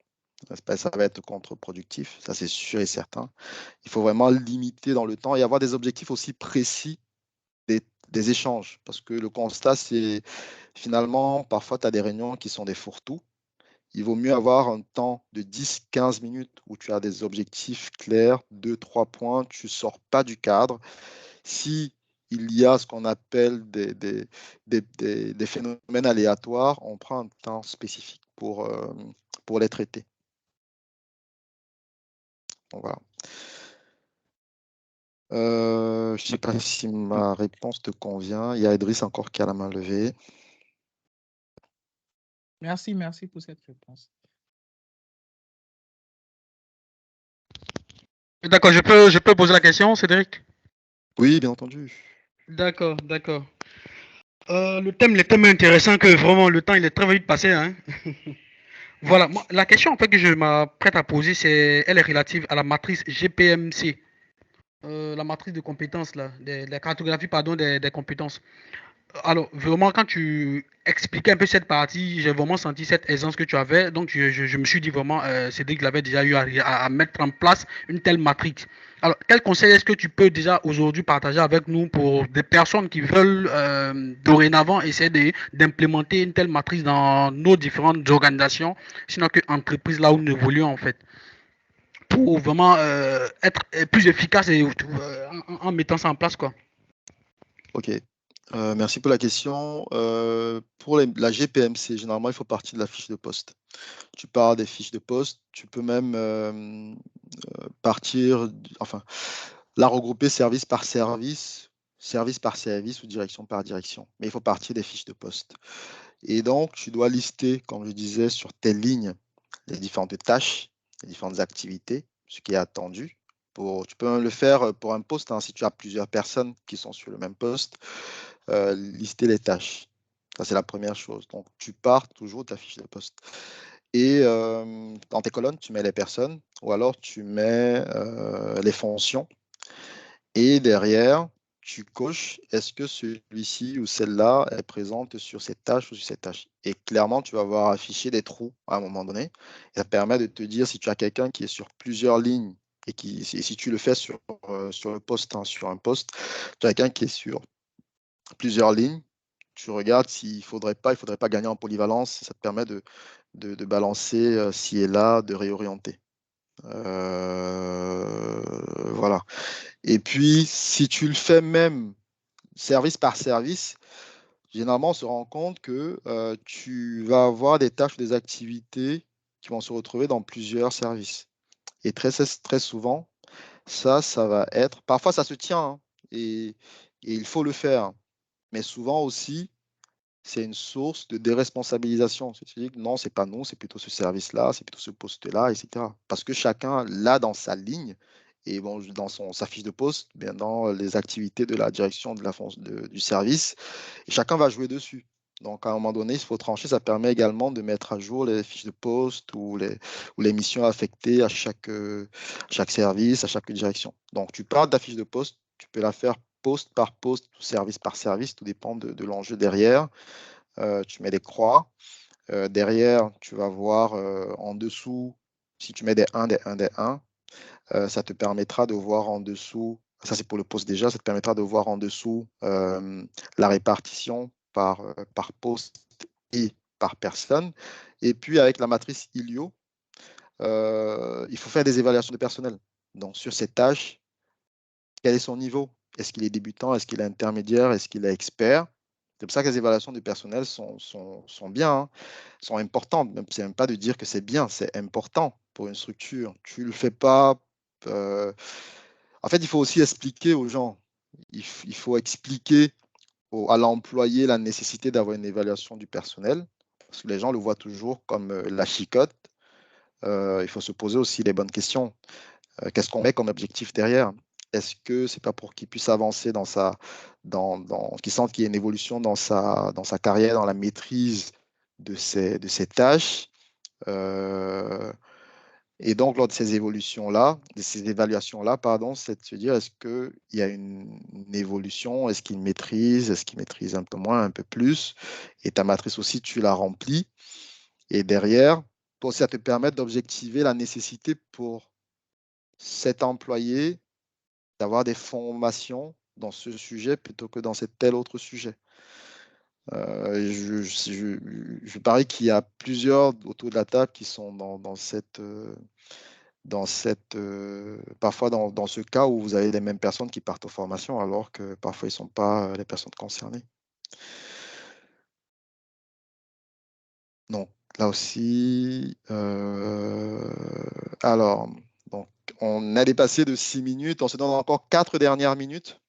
Ça va être contre-productif, ça c'est sûr et certain. Il faut vraiment limiter dans le temps et avoir des objectifs aussi précis des échanges. Parce que le constat, c'est finalement, parfois, tu as des réunions qui sont des fourre-tout. Il vaut mieux avoir un temps de 10-15 minutes où tu as des objectifs clairs, 2-3 points, tu ne sors pas du cadre. Si il y a ce qu'on appelle des phénomènes aléatoires, on prend un temps spécifique pour les traiter. Donc, voilà. Je ne sais pas si ma réponse te convient. Il y a Idriss encore qui a la main levée. Merci pour cette réponse. D'accord, je peux poser la question, Cédric? Oui, bien entendu. D'accord. Le thème est intéressant que vraiment le temps il est très vite passé. Hein. Voilà, moi, la question en fait que je m'apprête à poser, elle est relative à la matrice GPMC. la matrice de compétences, là, la cartographie, pardon, des compétences. Alors, vraiment, quand tu expliquais un peu cette partie, j'ai vraiment senti cette aisance que tu avais. Donc, je me suis dit vraiment, Cédric l'avait déjà eu à mettre en place une telle matrice. Alors, quel conseil est-ce que tu peux déjà aujourd'hui partager avec nous pour des personnes qui veulent dorénavant essayer d'implémenter une telle matrice dans nos différentes organisations, sinon que entreprises là où nous évoluons en fait, pour vraiment être plus efficace et, en mettant ça en place, quoi. Ok. Merci pour la question. Pour la GPMC, généralement, il faut partir de la fiche de poste. Tu pars des fiches de poste, tu peux même enfin, la regrouper service par service ou direction par direction. Mais il faut partir des fiches de poste. Et donc, tu dois lister, comme je disais, sur tes lignes, les différentes tâches, les différentes activités, ce qui est attendu. Tu peux le faire pour un poste, hein, si tu as plusieurs personnes qui sont sur le même poste, lister les tâches. Ça, c'est la première chose. Donc, tu pars toujours de la fiche de poste. Et dans tes colonnes, tu mets les personnes ou alors tu mets les fonctions. Et derrière, tu coches, est-ce que celui-ci ou celle-là est présente sur cette tâche ou sur cette tâche. Et clairement, tu vas avoir affiché des trous à un moment donné. Ça permet de te dire si tu as quelqu'un qui est sur plusieurs lignes et si tu le fais sur le poste, hein, sur un poste, tu as quelqu'un qui est sur plusieurs lignes, tu regardes il faudrait pas gagner en polyvalence. Ça te permet de balancer ci et là, de réorienter. Voilà. Et puis, si tu le fais même service par service, généralement, on se rend compte que tu vas avoir des tâches, des activités qui vont se retrouver dans plusieurs services. Et très souvent, ça va être... Parfois, ça se tient, hein, et il faut le faire. Mais souvent aussi, c'est une source de déresponsabilisation. C'est-à-dire que non, c'est pas nous, c'est plutôt ce service-là, c'est plutôt ce poste-là, etc. Parce que chacun l'a dans sa ligne et bon, dans sa fiche de poste, bien dans les activités de la direction du service, et chacun va jouer dessus. Donc, à un moment donné, il faut trancher. Ça permet également de mettre à jour les fiches de poste ou les missions affectées à chaque service, à chaque direction. Donc, tu pars de la fiche de poste, tu peux la faire poste par poste ou service par service, tout dépend de l'enjeu derrière. Tu mets des croix. Derrière, tu vas voir en dessous, si tu mets des 1, des 1, des 1, ça te permettra de voir en dessous, ça c'est pour le poste déjà, ça te permettra de voir en dessous la répartition par poste et par personne. Et puis avec la matrice Ilio, il faut faire des évaluations de personnel. Donc sur ces tâches, quel est son niveau? Est-ce qu'il est débutant? Est-ce qu'il est intermédiaire? Est-ce qu'il est expert? C'est pour ça que les évaluations du personnel sont bien, hein, sont importantes. Ce n'est même pas de dire que c'est bien, c'est important pour une structure. Tu ne le fais pas. En fait, il faut aussi expliquer aux gens. Il faut expliquer à l'employé la nécessité d'avoir une évaluation du personnel. Parce que les gens le voient toujours comme la chicotte. Il faut se poser aussi les bonnes questions. Qu'est-ce qu'on met comme objectif derrière? Est-ce que c'est pas pour qu'il puisse avancer qu'il sente qu'il y a une évolution dans sa carrière, dans la maîtrise de ses tâches? Et donc, lors de ces évolutions-là, de ces évaluations-là, pardon, c'est de se dire, est-ce qu'il y a une évolution? Est-ce qu'il maîtrise? Est-ce qu'il maîtrise un peu moins, un peu plus? Et ta matrice aussi, tu la remplis. Et derrière, ça te permet d'objectiver la nécessité pour cet employé d'avoir des formations dans ce sujet plutôt que dans tel autre sujet. Je parie qu'il y a plusieurs autour de la table qui sont parfois dans ce cas où vous avez les mêmes personnes qui partent aux formations alors que parfois ils ne sont pas les personnes concernées. Donc là aussi, alors, donc, on a dépassé de 6 minutes, on se donne encore 4 dernières minutes.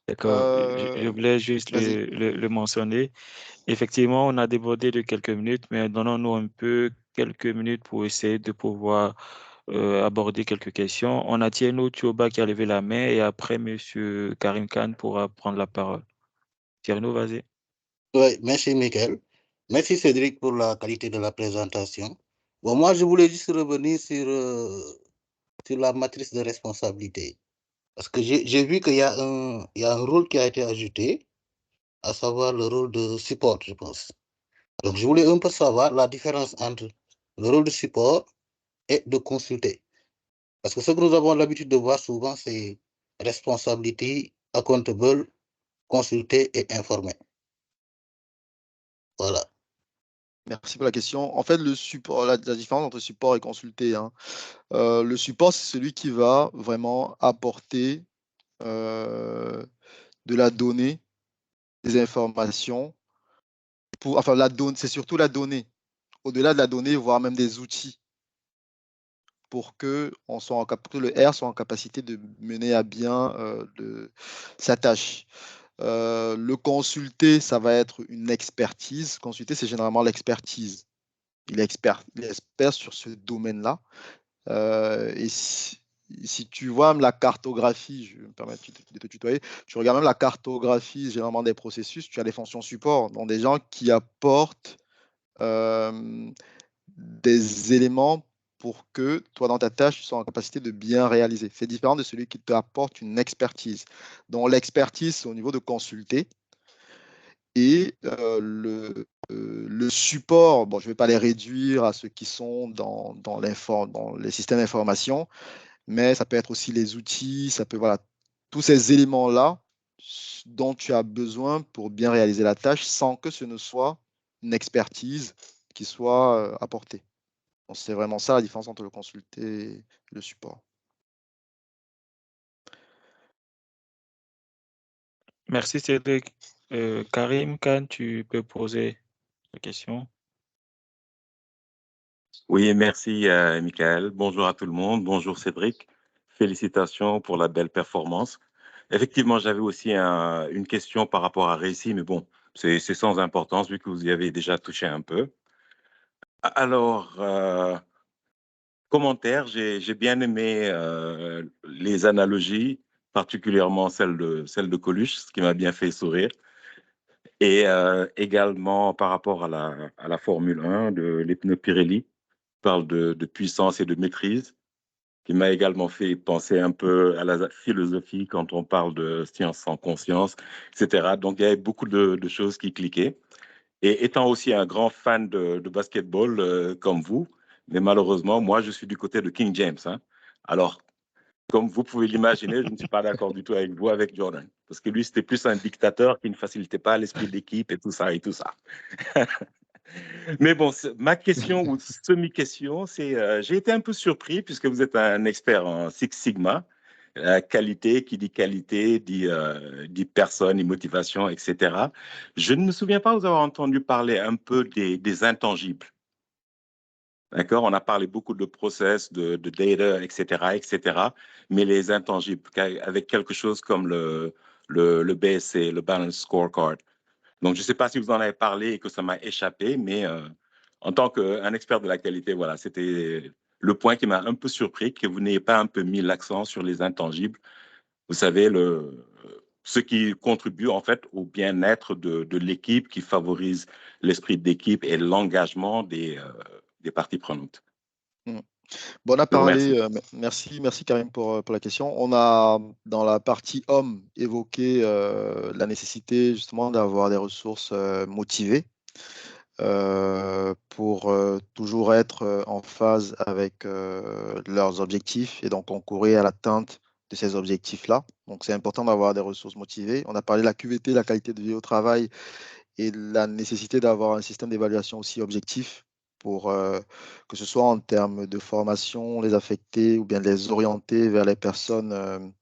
D'accord. Je voulais juste le mentionner. Effectivement, on a débordé de quelques minutes, mais donnons-nous un peu quelques minutes pour essayer de pouvoir aborder quelques questions. On a Tierno Tioba qui a levé la main et après, M. Karim Khan pourra prendre la parole. Tierno, vas-y. Oui, merci Michael. Merci Cédric pour la qualité de la présentation. Bon, moi, je voulais juste revenir sur sur la matrice de responsabilité. Parce que j'ai vu qu'il y a un rôle qui a été ajouté, à savoir le rôle de support, je pense. Donc, je voulais un peu savoir la différence entre le rôle de support et de consulter. Parce que ce que nous avons l'habitude de voir souvent, c'est responsabilité, accountable, consulter et informer. Voilà. Merci pour la question. En fait, le support, la différence entre support et consulter, hein. Le support, c'est celui qui va vraiment apporter de la donnée, des informations. Enfin, c'est surtout la donnée. Au-delà de la donnée, voire même des outils pour que le R soit en capacité de mener à bien sa tâche. Le consulter, ça va être une expertise. Consulter, c'est généralement l'expertise. Il est expert sur ce domaine-là. Et si tu vois même la cartographie, je vais me permettre de te tutoyer, tu regardes même la cartographie généralement des processus, tu as des fonctions support, donc des gens qui apportent des éléments pour que toi, dans ta tâche, tu sois en capacité de bien réaliser. C'est différent de celui qui t'apporte une expertise. Donc, l'expertise, c'est au niveau de consulter. Et le support, bon, je ne vais pas les réduire à ceux qui sont dans les systèmes d'information, mais ça peut être aussi les outils, ça peut, voilà, tous ces éléments-là dont tu as besoin pour bien réaliser la tâche sans que ce ne soit une expertise qui soit apportée. Donc, c'est vraiment ça la différence entre le consulter et le support. Merci Cédric. Karim, quand tu peux poser la question. Oui, merci Michael. Bonjour à tout le monde. Bonjour Cédric. Félicitations pour la belle performance. Effectivement, j'avais aussi une question par rapport à Récit, mais bon, c'est sans importance vu que vous y avez déjà touché un peu. Alors, commentaire, j'ai bien aimé les analogies, particulièrement celle de Coluche, ce qui m'a bien fait sourire. Et également par rapport à la Formule 1 de les pneus Pirelli, parle de puissance et de maîtrise, qui m'a également fait penser un peu à la philosophie quand on parle de science sans conscience, etc. Donc il y avait beaucoup de choses qui cliquaient. Et étant aussi un grand fan de basketball comme vous, mais malheureusement, moi, je suis du côté de King James, hein. Alors, comme vous pouvez l'imaginer, je ne suis pas d'accord du tout avec vous, avec Jordan. Parce que lui, c'était plus un dictateur qui ne facilitait pas l'esprit d'équipe et tout ça et tout ça. Mais bon, ma question ou semi-question, c'est j'ai été un peu surpris puisque vous êtes un expert en Six Sigma. Qualité, qui dit personne et motivation, etc. Je ne me souviens pas vous avoir entendu parler un peu des intangibles. D'accord? On a parlé beaucoup de process, de data, etc., etc. Mais les intangibles, avec quelque chose comme le BSC, le Balance Scorecard. Donc, je ne sais pas si vous en avez parlé et que ça m'a échappé, mais en tant qu'un expert de la qualité, voilà, c'était le point qui m'a un peu surpris, que vous n'ayez pas un peu mis l'accent sur les intangibles. Vous savez, ce qui contribue en fait au bien-être de l'équipe, qui favorise l'esprit d'équipe et l'engagement des parties prenantes. Bon, on a Je vous remercie. parlé, merci Karim pour la question. On a, dans la partie homme, évoqué la nécessité justement d'avoir des ressources motivées pour toujours être en phase avec leurs objectifs et donc concourir à l'atteinte de ces objectifs-là. Donc, c'est important d'avoir des ressources motivées. On a parlé de la QVT, la qualité de vie au travail, et la nécessité d'avoir un système d'évaluation aussi objectif pour que ce soit en termes de formation, les affecter ou bien les orienter vers les personnes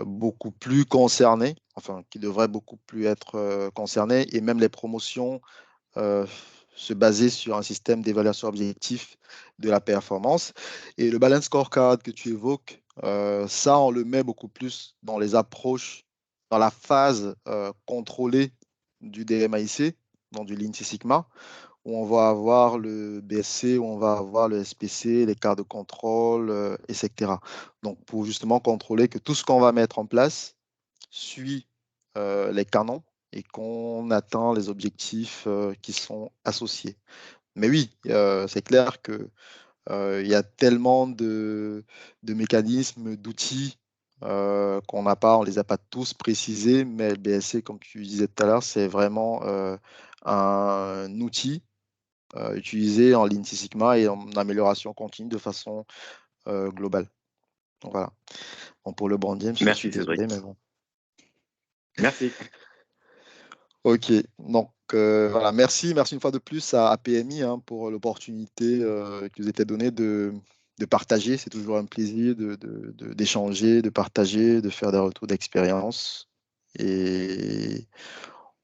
beaucoup plus concernées, enfin qui devraient beaucoup plus être concernées, et même les promotions se baser sur un système d'évaluation objectif de la performance. Et le balance scorecard que tu évoques, ça, on le met beaucoup plus dans les approches, dans la phase contrôlée du DMAIC, donc du Lean Six Sigma, où on va avoir le BSC, où on va avoir le SPC, les quarts de contrôle, etc. Donc, pour justement contrôler que tout ce qu'on va mettre en place suit les canons et qu'on atteint les objectifs qui sont associés. Mais oui, c'est clair que Il y a tellement de mécanismes, d'outils qu'on n'a pas, on ne les a pas tous précisés, mais le BSC, comme tu disais tout à l'heure, c'est vraiment un outil utilisé en Lean Six Sigma et en amélioration continue de façon globale. Donc voilà. Bon, pour le branding, je suis Merci, Cédric. désolé, mais bon. Merci. Ok, donc voilà, merci une fois de plus à PMI pour l'opportunité qui nous était donnée de partager. C'est toujours un plaisir d'échanger, de partager, de faire des retours d'expérience. Et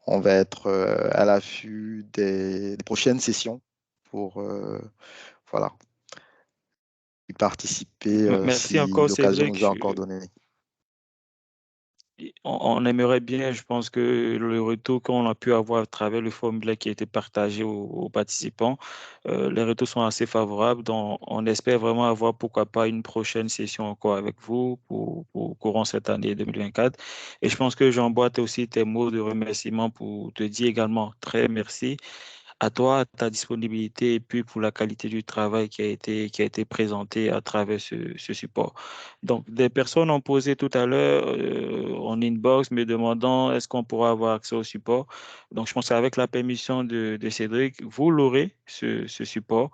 on va être à l'affût des prochaines sessions pour voilà, y participer Merci si encore, l'occasion Cédric. nous a encore donné. On aimerait bien, je pense que le retour qu'on a pu avoir à travers le formulaire qui a été partagé aux participants, les retours sont assez favorables. Donc, on espère vraiment avoir, pourquoi pas, une prochaine session encore avec vous pour courant cette année 2024. Et je pense que j'emboîte aussi tes mots de remerciement pour te dire également très merci à toi, ta disponibilité et puis pour la qualité du travail qui a été présenté à travers ce support. Donc, des personnes ont posé tout à l'heure en inbox me demandant est-ce qu'on pourra avoir accès au support. Donc, je pense qu'avec la permission de Cédric, vous l'aurez, ce support.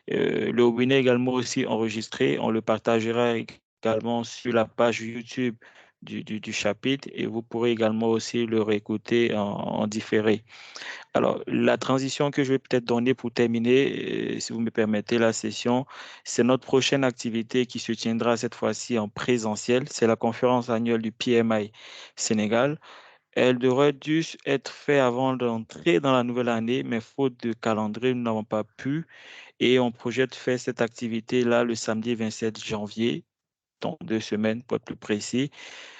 Le webinaire également aussi enregistré. On le partagera également sur la page YouTube du chapitre et vous pourrez également aussi le réécouter en différé. Alors, la transition que je vais peut-être donner pour terminer, si vous me permettez la session, c'est notre prochaine activité qui se tiendra cette fois-ci en présentiel. C'est la conférence annuelle du PMI Sénégal. Elle devrait dû être faite avant d'entrer dans la nouvelle année, mais faute de calendrier, nous n'avons pas pu. Et on projette faire cette activité-là le samedi 27 janvier, dans 2 semaines pour être plus précis.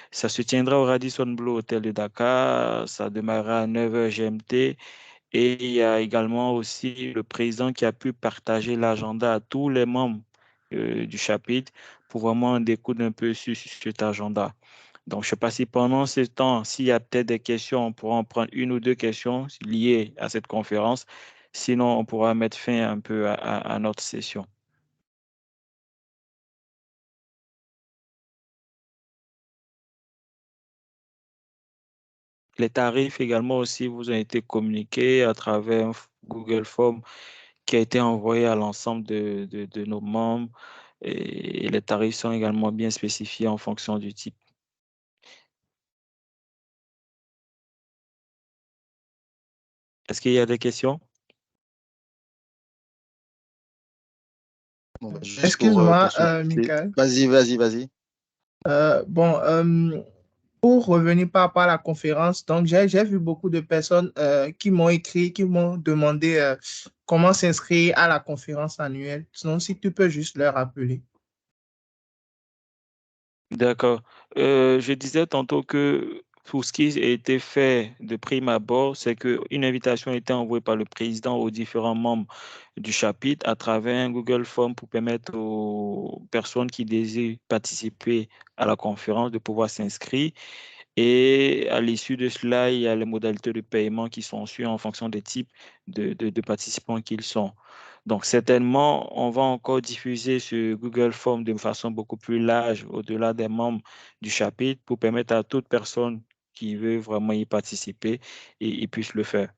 Ça se tiendra au Radisson Blu Hotel de Dakar. Ça démarrera à 9h GMT. Et il y a également aussi le président qui a pu partager l'agenda à tous les membres du chapitre pour vraiment découdre un peu sur cet agenda. Donc, je ne sais pas si pendant ce temps, s'il y a peut-être des questions, on pourra en prendre une ou deux questions liées à cette conférence. Sinon, on pourra mettre fin un peu à notre session. Les tarifs également aussi vous ont été communiqués à travers un Google Form qui a été envoyé à l'ensemble de nos membres et les tarifs sont également bien spécifiés en fonction du type. Est-ce qu'il y a des questions? Bon, bah, juste Excuse-moi, pour souligner- Michael. Vas-y. Bon, pour revenir par rapport à la conférence, donc j'ai vu beaucoup de personnes qui m'ont écrit, qui m'ont demandé comment s'inscrire à la conférence annuelle. Sinon, si tu peux juste leur rappeler. D'accord. Je disais tantôt que pour ce qui a été fait de prime abord, c'est qu'une invitation a été envoyée par le président aux différents membres du chapitre à travers un Google Form pour permettre aux personnes qui désirent participer à la conférence de pouvoir s'inscrire. Et à l'issue de cela, il y a les modalités de paiement qui sont suivies en fonction des types de participants qu'ils sont. Donc, certainement, on va encore diffuser ce Google Form de façon beaucoup plus large au-delà des membres du chapitre pour permettre à toute personne qui veut vraiment y participer et puisse le faire.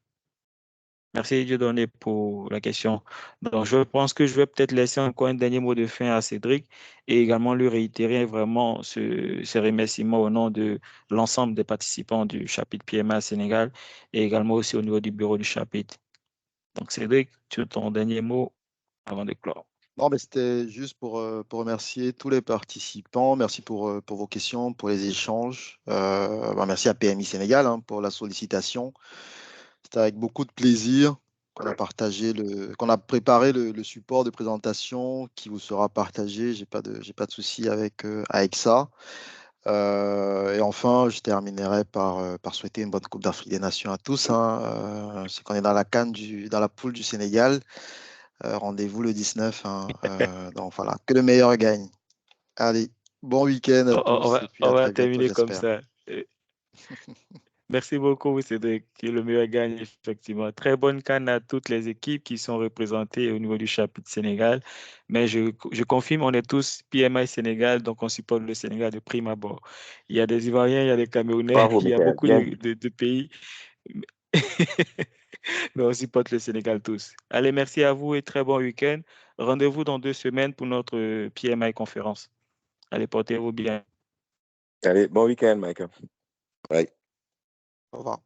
Merci Dieudonné pour la question. Donc, je pense que je vais peut-être laisser encore un dernier mot de fin à Cédric et également lui réitérer vraiment ce remerciement au nom de l'ensemble des participants du chapitre PMA Sénégal et également aussi au niveau du bureau du chapitre. Donc, Cédric, tu as ton dernier mot avant de clore. Non, mais c'était juste pour remercier tous les participants. Merci pour vos questions, pour les échanges. Merci à PMI Sénégal pour la sollicitation. C'était avec beaucoup de plaisir qu'on a préparé le support de présentation qui vous sera partagé. J'ai pas de souci avec ça. Et enfin, je terminerai par souhaiter une bonne Coupe d'Afrique des Nations à tous. C'est qu'on est dans la dans la poule du Sénégal. Rendez-vous le 19. Donc voilà, que le meilleur gagne. Allez, bon week-end à tous et puis On à va très bientôt, terminer comme j'espère. ça. Merci beaucoup, Cédric. Qui est le meilleur gagne, effectivement. Très bonne canne à toutes les équipes qui sont représentées au niveau du chapitre Sénégal. Mais je confirme, on est tous PMI Sénégal, donc on supporte le Sénégal de prime abord. Il y a des Ivoiriens, il y a des Camerounais, Bravo, il y a Michael. beaucoup Bien. de pays. Mais on supporte le Sénégal tous. Allez, merci à vous et très bon week-end. Rendez-vous dans 2 semaines pour notre PMI conférence. Allez, portez-vous bien. Allez, bon week-end, Michael. Bye. Au revoir.